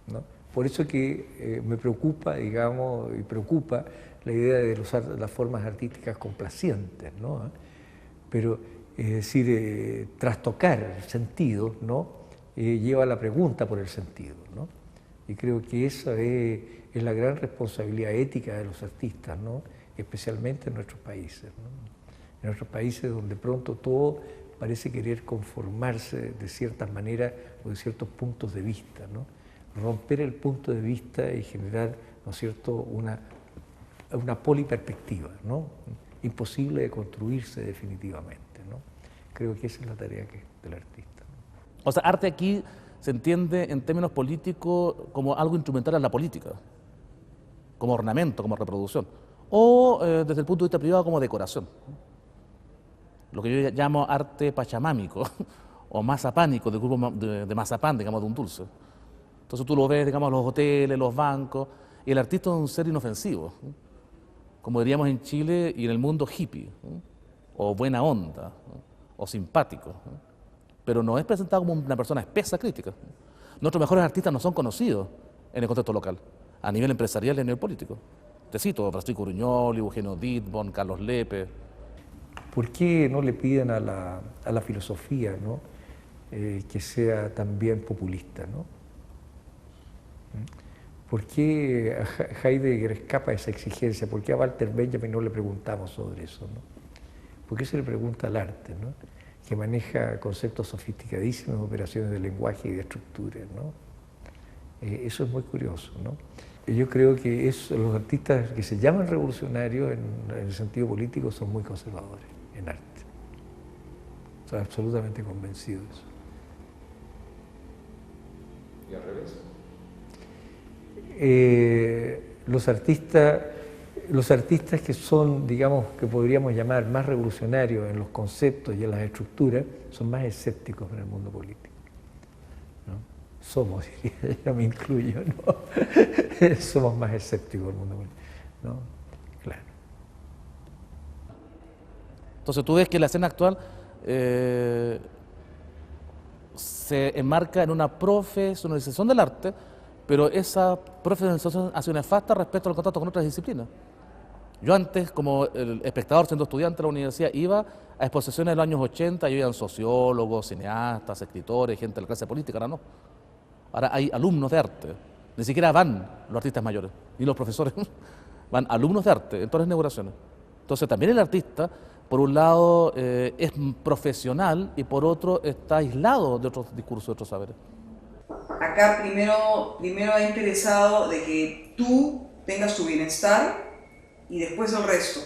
¿no? Por eso que me preocupa, digamos, y preocupa la idea de usar las formas artísticas complacientes, ¿no? Pero, es decir, trastocar el sentido, ¿no?, lleva a la pregunta por el sentido, ¿no? Y creo que esa es la gran responsabilidad ética de los artistas, ¿no?, especialmente en nuestros países, ¿no? En nuestros países donde pronto todo parece querer conformarse de ciertas maneras o de ciertos puntos de vista, ¿no? Romper el punto de vista y generar, ¿no es cierto?, una poliperspectiva, ¿no?, imposible de construirse definitivamente, ¿no? Creo que esa es la tarea del artista, ¿no? O sea, arte aquí se entiende en términos políticos como algo instrumental en la política, como ornamento, como reproducción, o desde el punto de vista privado como decoración. Lo que yo llamo arte pachamámico o mazapánico, del grupo de mazapán, digamos, de un dulce. Entonces tú lo ves, digamos, en los hoteles, los bancos, y el artista es un ser inofensivo, como diríamos en Chile y en el mundo hippie, o buena onda, o simpático, pero no es presentado como una persona espesa crítica. Nuestros mejores artistas no son conocidos en el contexto local, a nivel empresarial y a nivel político. Te cito, Francisco Uruñoli, Eugenio Dittborn, Carlos Lepe. ¿Por qué no le piden a la filosofía, ¿no?, que sea también populista, ¿no? ¿Por qué a Heidegger escapa esa exigencia? ¿Por qué a Walter Benjamin no le preguntamos sobre eso, ¿no? ¿Por qué se le pregunta al arte, ¿no?, que maneja conceptos sofisticadísimos, operaciones de lenguaje y de estructura, ¿no? Eso es muy curioso, ¿no? Yo creo que los artistas que se llaman revolucionarios en el sentido político son muy conservadores en arte. Estoy absolutamente convencido de eso. ¿Y al revés? Los artistas que son, digamos, que podríamos llamar más revolucionarios en los conceptos y en las estructuras, son más escépticos en el mundo político, ¿no? Somos, yo me incluyo, ¿no? Somos más escépticos en el mundo político, ¿no? Claro. Entonces tú ves que la escena actual se enmarca en una profesionalización del arte, pero esa profesionalización ha sido nefasta respecto al contacto con otras disciplinas. Yo antes, como el espectador, siendo estudiante de la universidad, iba a exposiciones de los años 80, y iban sociólogos, cineastas, escritores, gente de la clase política, ahora no. Ahora hay alumnos de arte, ni siquiera van los artistas mayores, ni los profesores, van alumnos de arte en todas las inauguraciones. Entonces también el artista, por un lado, es profesional y por otro está aislado de otros discursos, de otros saberes. acá primero ha interesado de que tú tengas tu bienestar y después el resto.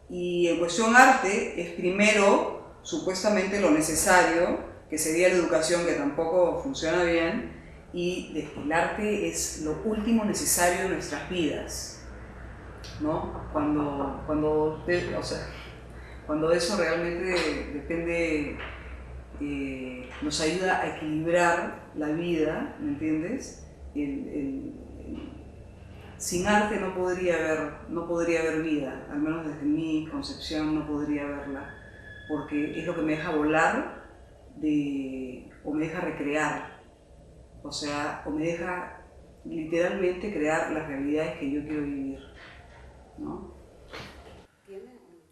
Y en cuestión arte es primero supuestamente lo necesario, que sería la educación, que tampoco funciona bien, y el arte es lo último necesario en nuestras vidas, ¿no? Cuando eso realmente depende, nos ayuda a equilibrar la vida, ¿me entiendes? Sin arte no podría haber vida, al menos desde mi concepción no podría haberla, porque es lo que me deja volar o me deja recrear, o sea, o me deja literalmente crear las realidades que yo quiero vivir, ¿no?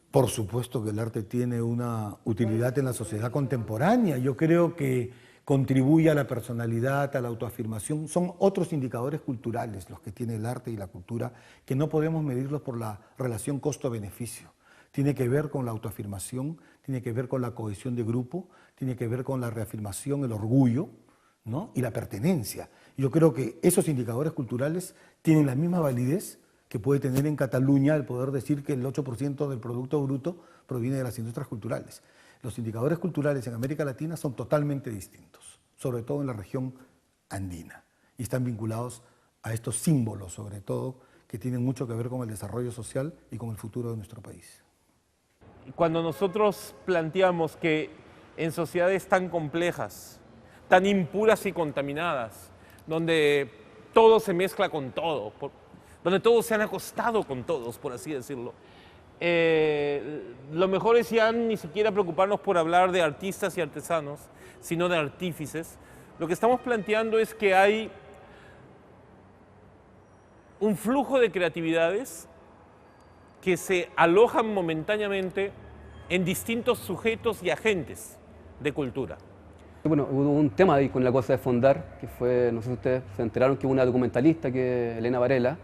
Por supuesto que el arte tiene una utilidad en la sociedad contemporánea. Yo creo que contribuye a la personalidad, a la autoafirmación. Son otros indicadores culturales los que tiene el arte y la cultura, que no podemos medirlos por la relación costo-beneficio. Tiene que ver con la autoafirmación, tiene que ver con la cohesión de grupo, tiene que ver con la reafirmación, el orgullo, ¿no? Y la pertenencia. Yo creo que esos indicadores culturales tienen la misma validez que puede tener en Cataluña el poder decir que el 8% del Producto Bruto proviene de las industrias culturales. Los indicadores culturales en América Latina son totalmente distintos, sobre todo en la región andina, y están vinculados a estos símbolos, sobre todo, que tienen mucho que ver con el desarrollo social y con el futuro de nuestro país. Cuando nosotros planteamos que en sociedades tan complejas, tan impuras y contaminadas, donde todo se mezcla con todo, donde todos se han acostado con todos, por así decirlo, lo mejor es ya ni siquiera preocuparnos por hablar de artistas y artesanos, sino de artífices. Lo que estamos planteando es que hay un flujo de creatividades que se alojan momentáneamente en distintos sujetos y agentes de cultura. Bueno, hubo un tema ahí con la cosa de Fondar, que fue, no sé si ustedes se enteraron, que hubo una documentalista, que Elena Varela,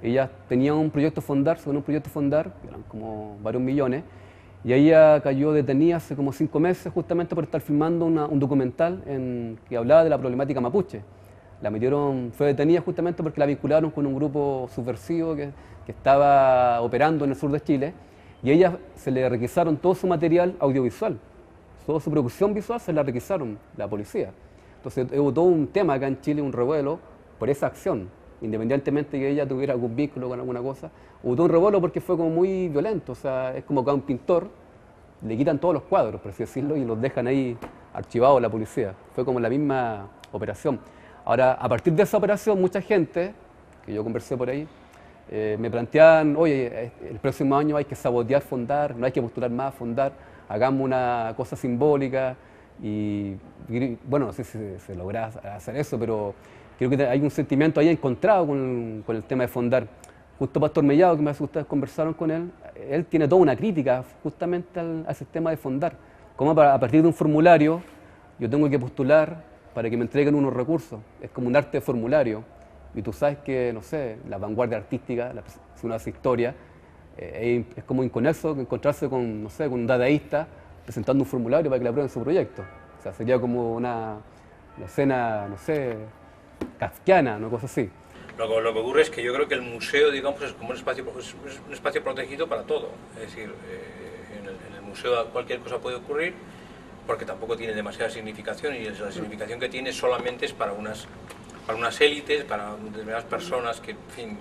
ella tenía un proyecto Fondar, según un proyecto Fondar, que eran como varios millones, y ella cayó detenida hace como 5 meses justamente por estar filmando un documental que hablaba de la problemática mapuche. Fue detenida justamente porque la vincularon con un grupo subversivo que estaba operando en el sur de Chile, y a ella se le requisaron todo su material audiovisual, toda su producción visual se la requisaron la policía. Entonces hubo todo un tema acá en Chile, un revuelo por esa acción, independientemente de que ella tuviera algún vínculo con alguna cosa. Hubo todo un revuelo porque fue como muy violento, o sea, es como que a un pintor le quitan todos los cuadros, por así decirlo, y los dejan ahí archivados la policía. Fue como la misma operación. Ahora, a partir de esa operación, mucha gente, que yo conversé por ahí, me plantean, oye, el próximo año hay que sabotear Fondar, no hay que postular más a Fondar, hagamos una cosa simbólica, y bueno, no sé si se logra hacer eso, pero creo que hay un sentimiento ahí encontrado con el tema de Fondar. Justo Pastor Mellado, que ustedes conversaron con él tiene toda una crítica justamente al sistema de Fondar. Como a partir de un formulario yo tengo que postular para que me entreguen unos recursos. Es como un arte de formulario. Y tú sabes que, no sé, la vanguardia artística, si uno hace historia, es como inconexo encontrarse con, no sé, con un dadaísta presentando un formulario para que le aprueben su proyecto. O sea, sería como una escena, no sé, kafkiana, una cosa así. Lo que ocurre es que yo creo que el museo, digamos, es como un espacio protegido para todo. Es decir, en el museo cualquier cosa puede ocurrir porque tampoco tiene demasiada significación, y la significación que tiene solamente es para unas élites, para determinadas personas que, en fin,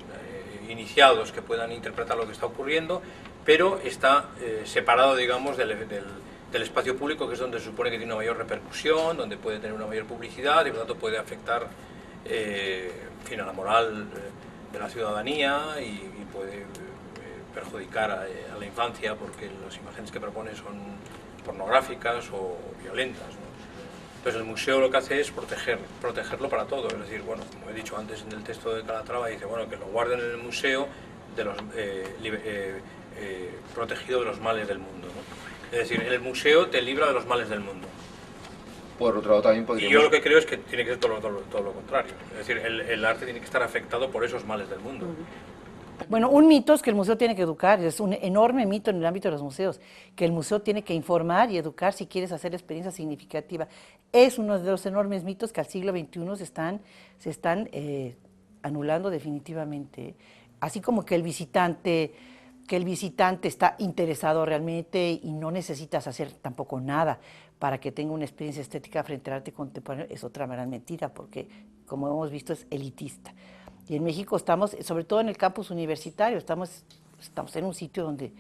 iniciados, que puedan interpretar lo que está ocurriendo, pero está separado, digamos, del espacio público, que es donde se supone que tiene una mayor repercusión, donde puede tener una mayor publicidad y por lo tanto puede afectar en fin, a la moral de la ciudadanía y puede perjudicar a la infancia, porque las imágenes que propone son pornográficas o violentas, ¿no? Entonces el museo lo que hace es protegerlo para todo, es decir, bueno, como he dicho antes en el texto de Calatrava, dice, bueno, que lo guarden en el museo protegido de los males del mundo, ¿no? Es decir, el museo te libra de los males del mundo. Por otro lado también podríamos... Y yo lo que creo es que tiene que ser todo lo contrario, es decir, el arte tiene que estar afectado por esos males del mundo. Bueno, un mito es que el museo tiene que educar, es un enorme mito en el ámbito de los museos, que el museo tiene que informar y educar si quieres hacer experiencia significativa. Es uno de los enormes mitos que al siglo XXI se están anulando definitivamente. Así como que el visitante está interesado realmente y no necesitas hacer tampoco nada para que tenga una experiencia estética frente al arte contemporáneo, es otra gran mentira, porque como hemos visto es elitista. Y en México estamos, sobre todo en el campus universitario, estamos en un sitio donde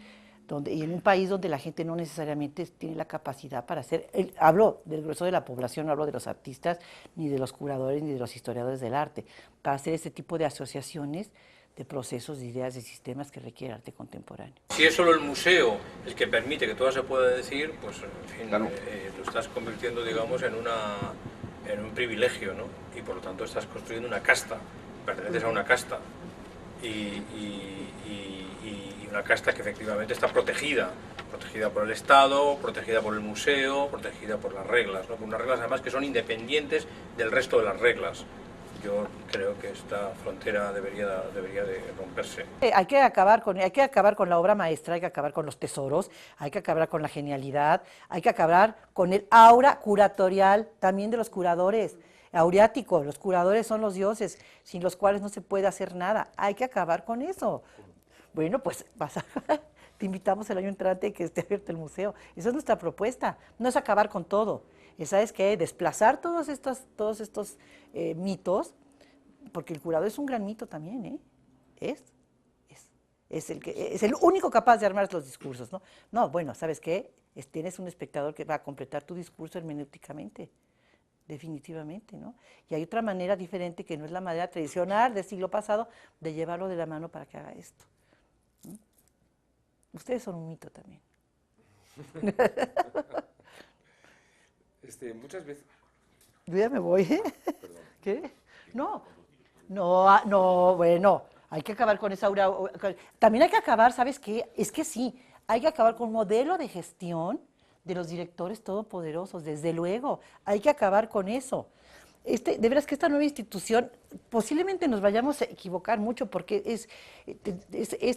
y en un país donde la gente no necesariamente tiene la capacidad para hacer, hablo del grueso de la población, no hablo de los artistas, ni de los curadores, ni de los historiadores del arte, para hacer este tipo de asociaciones de procesos, de ideas, de sistemas que requiere arte contemporáneo. Si es solo el museo el que permite que todo se pueda decir, pues en fin, lo estás convirtiendo, digamos, en un privilegio, ¿no? Y por lo tanto estás construyendo una casta, perteneces a una casta y una casta que efectivamente está protegida por el Estado, protegida por el museo, protegida por las reglas, ¿no? Por unas reglas además que son independientes del resto de las reglas. Yo creo que esta frontera debería de romperse. Hay que acabar con la obra maestra, hay que acabar con los tesoros, hay que acabar con la genialidad, hay que acabar con el aura curatorial también de los curadores. Aureático, los curadores son los dioses, sin los cuales no se puede hacer nada. Hay que acabar con eso. Bueno, pues te invitamos el año entrante que esté abierto el museo. Esa es nuestra propuesta. No es acabar con todo. ¿Sabes qué? Desplazar todos estos mitos, porque el curador es un gran mito también, ¿eh? Es el único capaz de armar los discursos, ¿no? No, bueno, ¿sabes qué? Tienes un espectador que va a completar tu discurso hermenéuticamente, definitivamente, ¿no? Y hay otra manera diferente que no es la manera tradicional del siglo pasado de llevarlo de la mano para que haga esto. ¿Mm? Ustedes son un mito también. Muchas veces... Yo ya me voy, ¿eh? ¿Qué? No, bueno, hay que acabar con esa aura. También hay que acabar, ¿sabes qué? Es que sí, hay que acabar con un modelo de gestión de los directores todopoderosos, desde luego, hay que acabar con eso. De veras que esta nueva institución, posiblemente nos vayamos a equivocar mucho porque es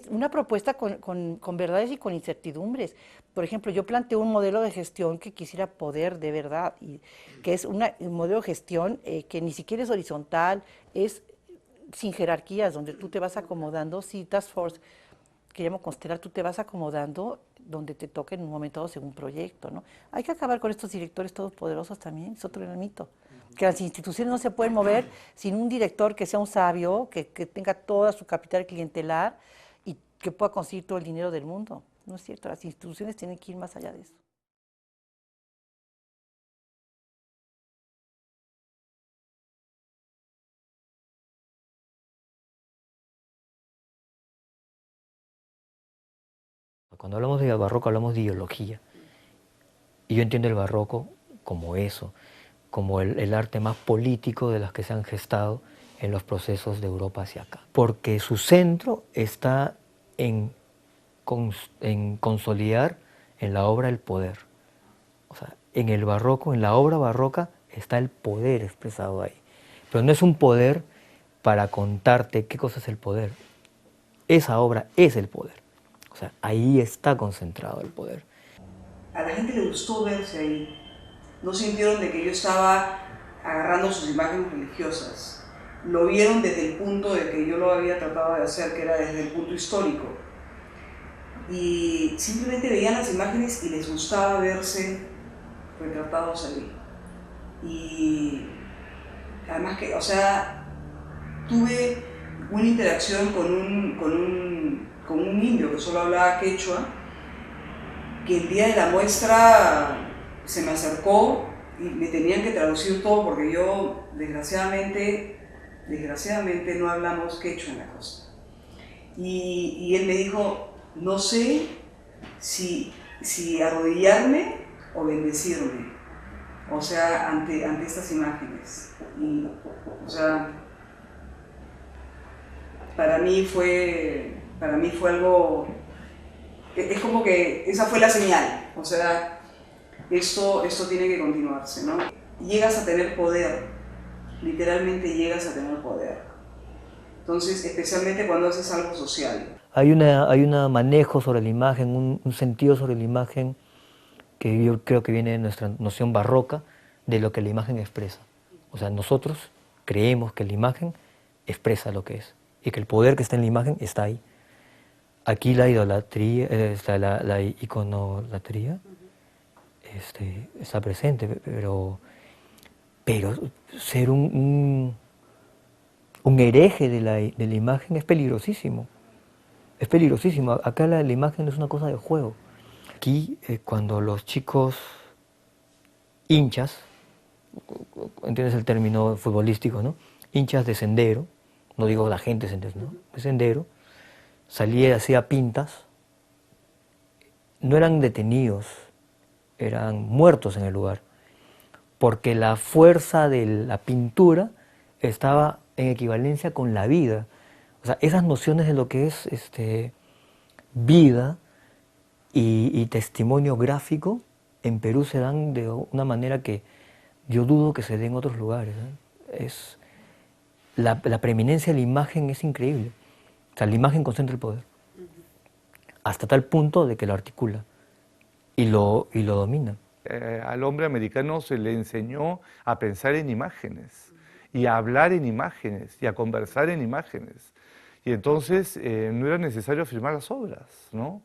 una propuesta con verdades y con incertidumbres. Por ejemplo, yo planteo un modelo de gestión que quisiera poder de verdad, y que es un modelo de gestión que ni siquiera es horizontal, es sin jerarquías, donde tú te vas acomodando, sí, Task Force, que llamo constelar, tú te vas acomodando donde te toque en un momento dado según proyecto, ¿no? Hay que acabar con estos directores todopoderosos también, es otro gran mito. Que las instituciones no se pueden mover sin un director que sea un sabio, que tenga toda su capital clientelar y que pueda conseguir todo el dinero del mundo. No es cierto, las instituciones tienen que ir más allá de eso. Cuando hablamos de barroco hablamos de ideología. Y yo entiendo el barroco como eso, como el arte más político de las que se han gestado en los procesos de Europa hacia acá. Porque su centro está en consolidar en la obra el poder. O sea, en el barroco, en la obra barroca, está el poder expresado ahí. Pero no es un poder para contarte qué cosa es el poder. Esa obra es el poder. O sea, ahí está concentrado el poder. A la gente le gustó verse ahí. No sintieron de que yo estaba agarrando sus imágenes religiosas. Lo vieron desde el punto de que yo lo había tratado de hacer, que era desde el punto histórico. Y simplemente veían las imágenes y les gustaba verse retratados ahí. Y además que, o sea, tuve una interacción con un indio que solo hablaba quechua, que el día de la muestra se me acercó y me tenían que traducir todo porque yo, desgraciadamente no hablamos quechua en la costa. Y él me dijo, no sé si arrodillarme o bendecirme, o sea, ante estas imágenes. Y, o sea, para mí fue algo, es como que esa fue la señal, o sea, esto tiene que continuarse, ¿no? Llegas a tener poder, literalmente llegas a tener poder. Entonces, especialmente cuando haces algo social. Hay un manejo sobre la imagen, un sentido sobre la imagen que yo creo que viene de nuestra noción barroca de lo que la imagen expresa. O sea, nosotros creemos que la imagen expresa lo que es y que el poder que está en la imagen está ahí. Aquí la idolatría, la iconolatría está presente, pero ser un hereje de la imagen es peligrosísimo. Es peligrosísimo. Acá la imagen es una cosa de juego. Aquí, cuando los chicos hinchas, entiendes el término futbolístico, ¿no? Hinchas de Sendero, no digo la gente de Sendero, salía, hacía pintas, no eran detenidos, eran muertos en el lugar, porque la fuerza de la pintura estaba en equivalencia con la vida. O sea, esas nociones de lo que es vida y testimonio gráfico en Perú se dan de una manera que yo dudo que se dé en otros lugares, ¿eh? La preeminencia de la imagen es increíble. O sea, la imagen concentra el poder. Hasta tal punto de que lo articula y lo domina. Al hombre americano se le enseñó a pensar en imágenes y a hablar en imágenes y a conversar en imágenes. Y entonces no era necesario firmar las obras, ¿no?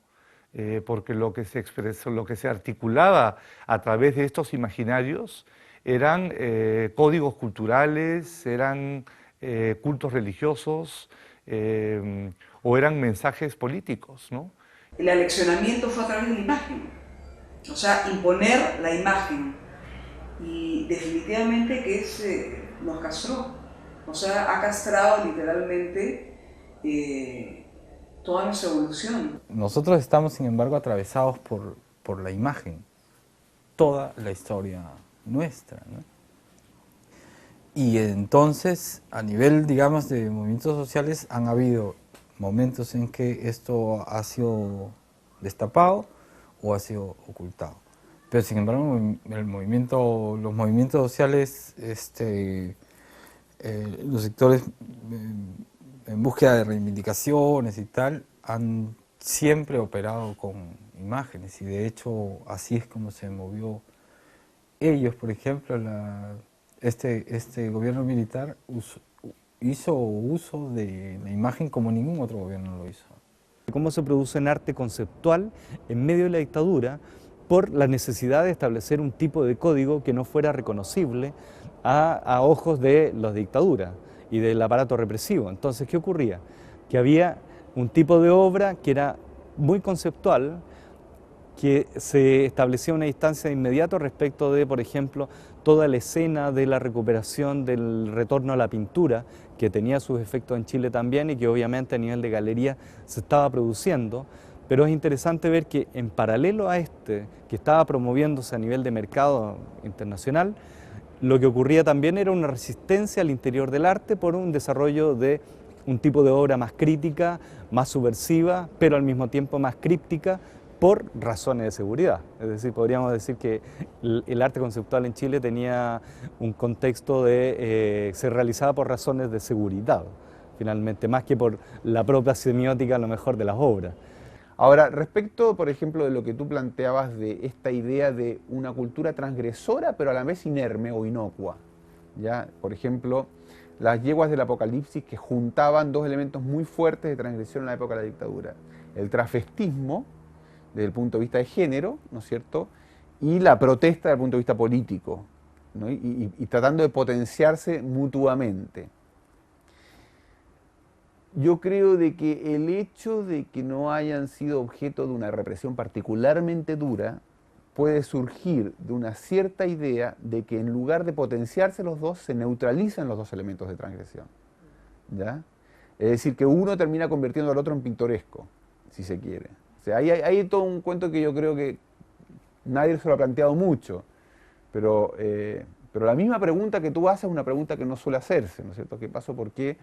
Porque lo que se expresó, lo que se articulaba a través de estos imaginarios eran códigos culturales, eran cultos religiosos o eran mensajes políticos, ¿no? El aleccionamiento fue a través de la imagen, o sea, imponer la imagen, y definitivamente que nos castró, o sea, ha castrado literalmente toda nuestra evolución. Nosotros estamos, sin embargo, atravesados por la imagen, toda la historia nuestra, ¿no? Y entonces, a nivel, digamos, de movimientos sociales, han habido momentos en que esto ha sido destapado o ha sido ocultado. Pero sin embargo, los movimientos sociales, los sectores en búsqueda de reivindicaciones y tal, han siempre operado con imágenes, y de hecho así es como se movió ellos. Por ejemplo, este gobierno militar hizo uso de la imagen como ningún otro gobierno lo hizo. Cómo se produce un arte conceptual en medio de la dictadura por la necesidad de establecer un tipo de código que no fuera reconocible a ojos de las dictaduras y del aparato represivo. Entonces, ¿qué ocurría? Que había un tipo de obra que era muy conceptual, que se establecía una distancia de inmediato respecto de, por ejemplo, toda la escena de la recuperación del retorno a la pintura, que tenía sus efectos en Chile también y que obviamente a nivel de galería se estaba produciendo. Pero es interesante ver que en paralelo a que estaba promoviéndose a nivel de mercado internacional, lo que ocurría también era una resistencia al interior del arte por un desarrollo de un tipo de obra más crítica, más subversiva, pero al mismo tiempo más críptica, por razones de seguridad. Es decir, podríamos decir que el arte conceptual en Chile tenía un contexto de se realizaba por razones de seguridad, finalmente, más que por la propia semiótica a lo mejor de las obras. Ahora, respecto, por ejemplo, de lo que tú planteabas de esta idea de una cultura transgresora, pero a la vez inerme o inocua, ¿ya? Por ejemplo, las yeguas del Apocalipsis, que juntaban dos elementos muy fuertes de transgresión en la época de la dictadura: el transvestismo, desde el punto de vista de género, ¿no es cierto?, y la protesta desde el punto de vista político, ¿no? y tratando de potenciarse mutuamente. Yo creo de que el hecho de que no hayan sido objeto de una represión particularmente dura puede surgir de una cierta idea de que en lugar de potenciarse los dos, se neutralizan los dos elementos de transgresión, ¿ya? Es decir, que uno termina convirtiendo al otro en pintoresco, si se quiere. O sea, hay todo un cuento que yo creo que nadie se lo ha planteado mucho, pero la misma pregunta que tú haces es una pregunta que no suele hacerse, ¿no es cierto? ¿Qué pasó? ¿Por qué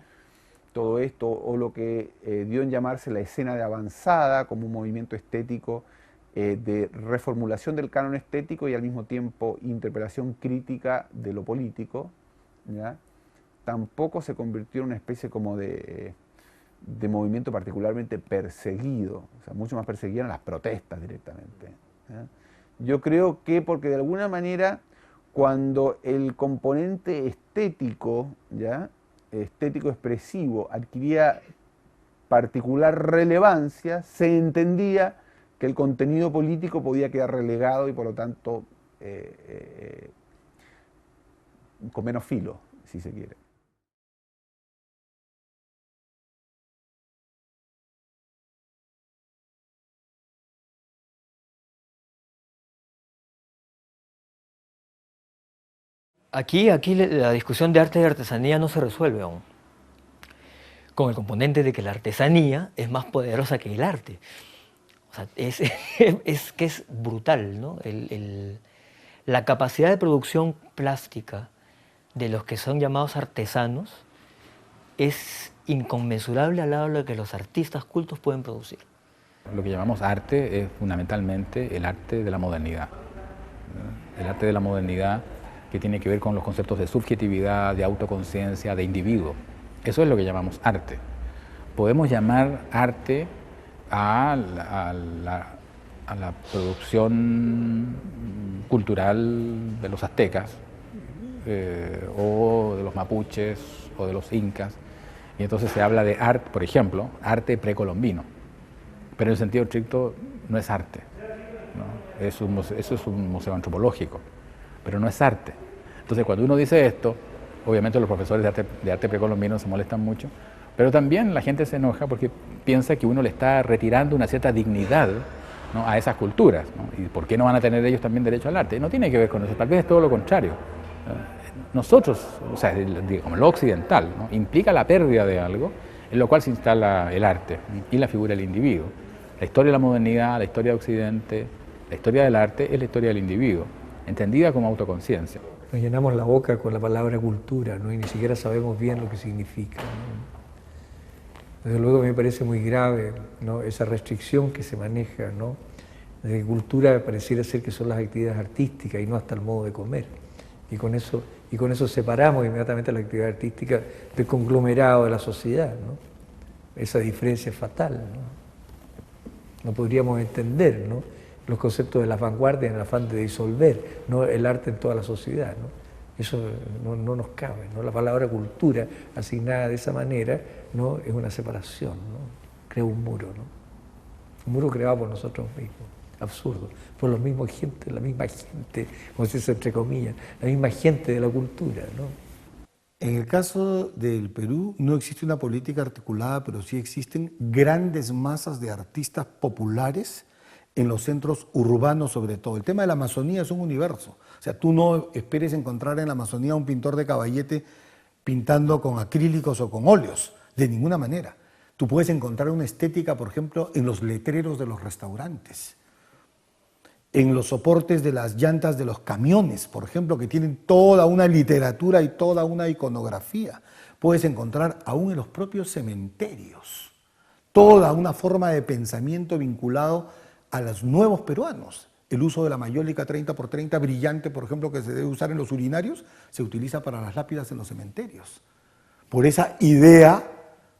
todo esto, o lo que dio en llamarse la escena de avanzada como un movimiento estético de reformulación del canon estético y al mismo tiempo interpelación crítica de lo político, ¿ya? tampoco se convirtió en una especie como de movimiento particularmente perseguido, o sea, mucho más perseguido en las protestas directamente. Yo creo que porque de alguna manera cuando el componente estético, ¿ya? Estético expresivo, adquiría particular relevancia, se entendía que el contenido político podía quedar relegado y por lo tanto con menos filo, si se quiere. Aquí la discusión de arte y artesanía no se resuelve aún, con el componente de que la artesanía es más poderosa que el arte. O sea, es que es brutal, ¿no? La capacidad de producción plástica de los que son llamados artesanos es inconmensurable al lado de lo que los artistas cultos pueden producir. Lo que llamamos arte es fundamentalmente el arte de la modernidad. El arte de la modernidad que tiene que ver con los conceptos de subjetividad, de autoconciencia, de individuo. Eso es lo que llamamos arte. Podemos llamar arte a la producción cultural de los aztecas, o de los mapuches, o de los incas, y entonces se habla de arte, por ejemplo, arte precolombino, pero en el sentido estricto no es arte, ¿no? Eso es un museo antropológico, pero no es arte. Entonces cuando uno dice esto, obviamente los profesores de arte precolombino se molestan mucho, pero también la gente se enoja porque piensa que uno le está retirando una cierta dignidad, ¿no?, a esas culturas, ¿no? ¿Y por qué no van a tener ellos también derecho al arte? No tiene que ver con eso, tal vez es todo lo contrario. Nosotros, o sea, digamos, lo occidental, ¿no?, implica la pérdida de algo, en lo cual se instala el arte y la figura del individuo. La historia de la modernidad, la historia de Occidente, la historia del arte es la historia del individuo, entendida como autoconciencia. Nos llenamos la boca con la palabra cultura, ¿no? Y ni siquiera sabemos bien lo que significa, ¿no? Desde luego me parece muy grave, ¿no?, esa restricción que se maneja, ¿no? De cultura pareciera ser que son las actividades artísticas y no hasta el modo de comer. Y con eso separamos inmediatamente la actividad artística del conglomerado de la sociedad, ¿no? Esa diferencia es fatal, ¿no? No podríamos entender, ¿no?, los conceptos de las vanguardias en el afán de disolver, ¿no?, el arte en toda la sociedad, ¿no? Eso no nos cabe, ¿no? La palabra cultura asignada de esa manera, ¿no?, es una separación, ¿no? Crea un muro, ¿no? Un muro creado por nosotros mismos, absurdo, por los mismos gente, la misma gente, como se dice entre comillas, la misma gente de la cultura, ¿no? En el caso del Perú no existe una política articulada, pero sí existen grandes masas de artistas populares en los centros urbanos sobre todo. El tema de la Amazonía es un universo. O sea, tú no esperes encontrar en la Amazonía un pintor de Caballete pintando con acrílicos o con óleos, de ninguna manera. Tú puedes encontrar una estética, por ejemplo, en los letreros de los restaurantes, en los soportes de las llantas de los camiones, por ejemplo, que tienen toda una literatura y toda una iconografía. Puedes encontrar aún en los propios cementerios toda una forma de pensamiento vinculado a los nuevos peruanos. El uso de la mayólica 30×30 brillante, por ejemplo, que se debe usar en los urinarios, se utiliza para las lápidas en los cementerios. Por esa idea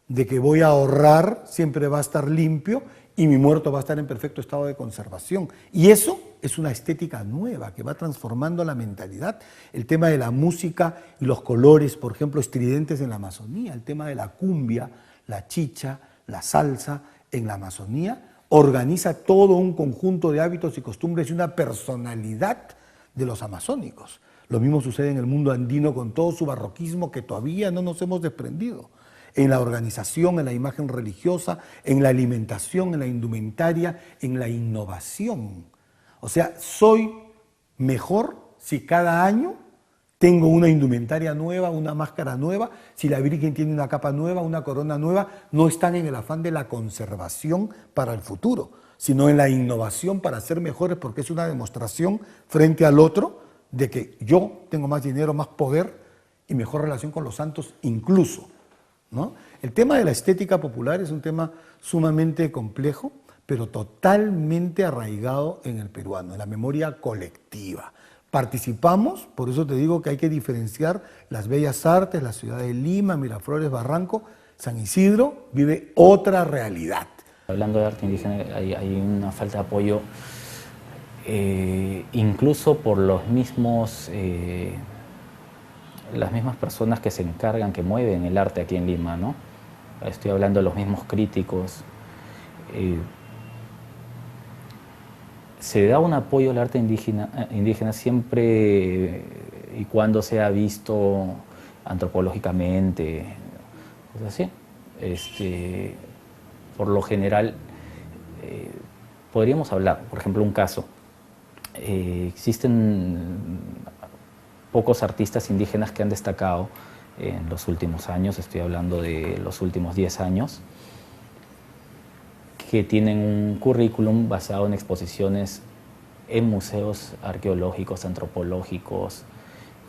de que voy a ahorrar, siempre va a estar limpio y mi muerto va a estar en perfecto estado de conservación. Y eso es una estética nueva que va transformando la mentalidad. El tema de la música y los colores, por ejemplo, estridentes en la Amazonía, el tema de la cumbia, la chicha, la salsa en la Amazonía, organiza todo un conjunto de hábitos y costumbres y una personalidad de los amazónicos. Lo mismo sucede en el mundo andino con todo su barroquismo que todavía no nos hemos desprendido. En la organización, en la imagen religiosa, en la alimentación, en la indumentaria, en la innovación. O sea, soy mejor si cada año tengo una indumentaria nueva, una máscara nueva, si la Virgen tiene una capa nueva, una corona nueva, no están en el afán de la conservación para el futuro, sino en la innovación para ser mejores, porque es una demostración frente al otro de que yo tengo más dinero, más poder y mejor relación con los santos incluso, ¿no? El tema de la estética popular es un tema sumamente complejo, pero totalmente arraigado en el peruano, en la memoria colectiva. participamos, por eso te digo que hay que diferenciar las bellas artes, la ciudad de Lima, Miraflores, Barranco, San Isidro vive otra realidad. Hablando de arte indígena, hay una falta de apoyo incluso por los mismos, las mismas personas que se encargan, que mueven el arte aquí en Lima, ¿no? Estoy hablando de los mismos críticos. Se da un apoyo al arte indígena siempre y cuando sea visto antropológicamente, cosas así. Por lo general, podríamos hablar, por ejemplo, un caso. Existen pocos artistas indígenas que han destacado en los últimos años, estoy hablando de los últimos 10 años, que tienen un currículum basado en exposiciones en museos arqueológicos, antropológicos,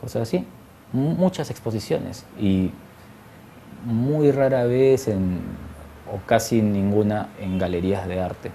cosas así. Muchas exposiciones y muy rara vez o casi ninguna en galerías de arte.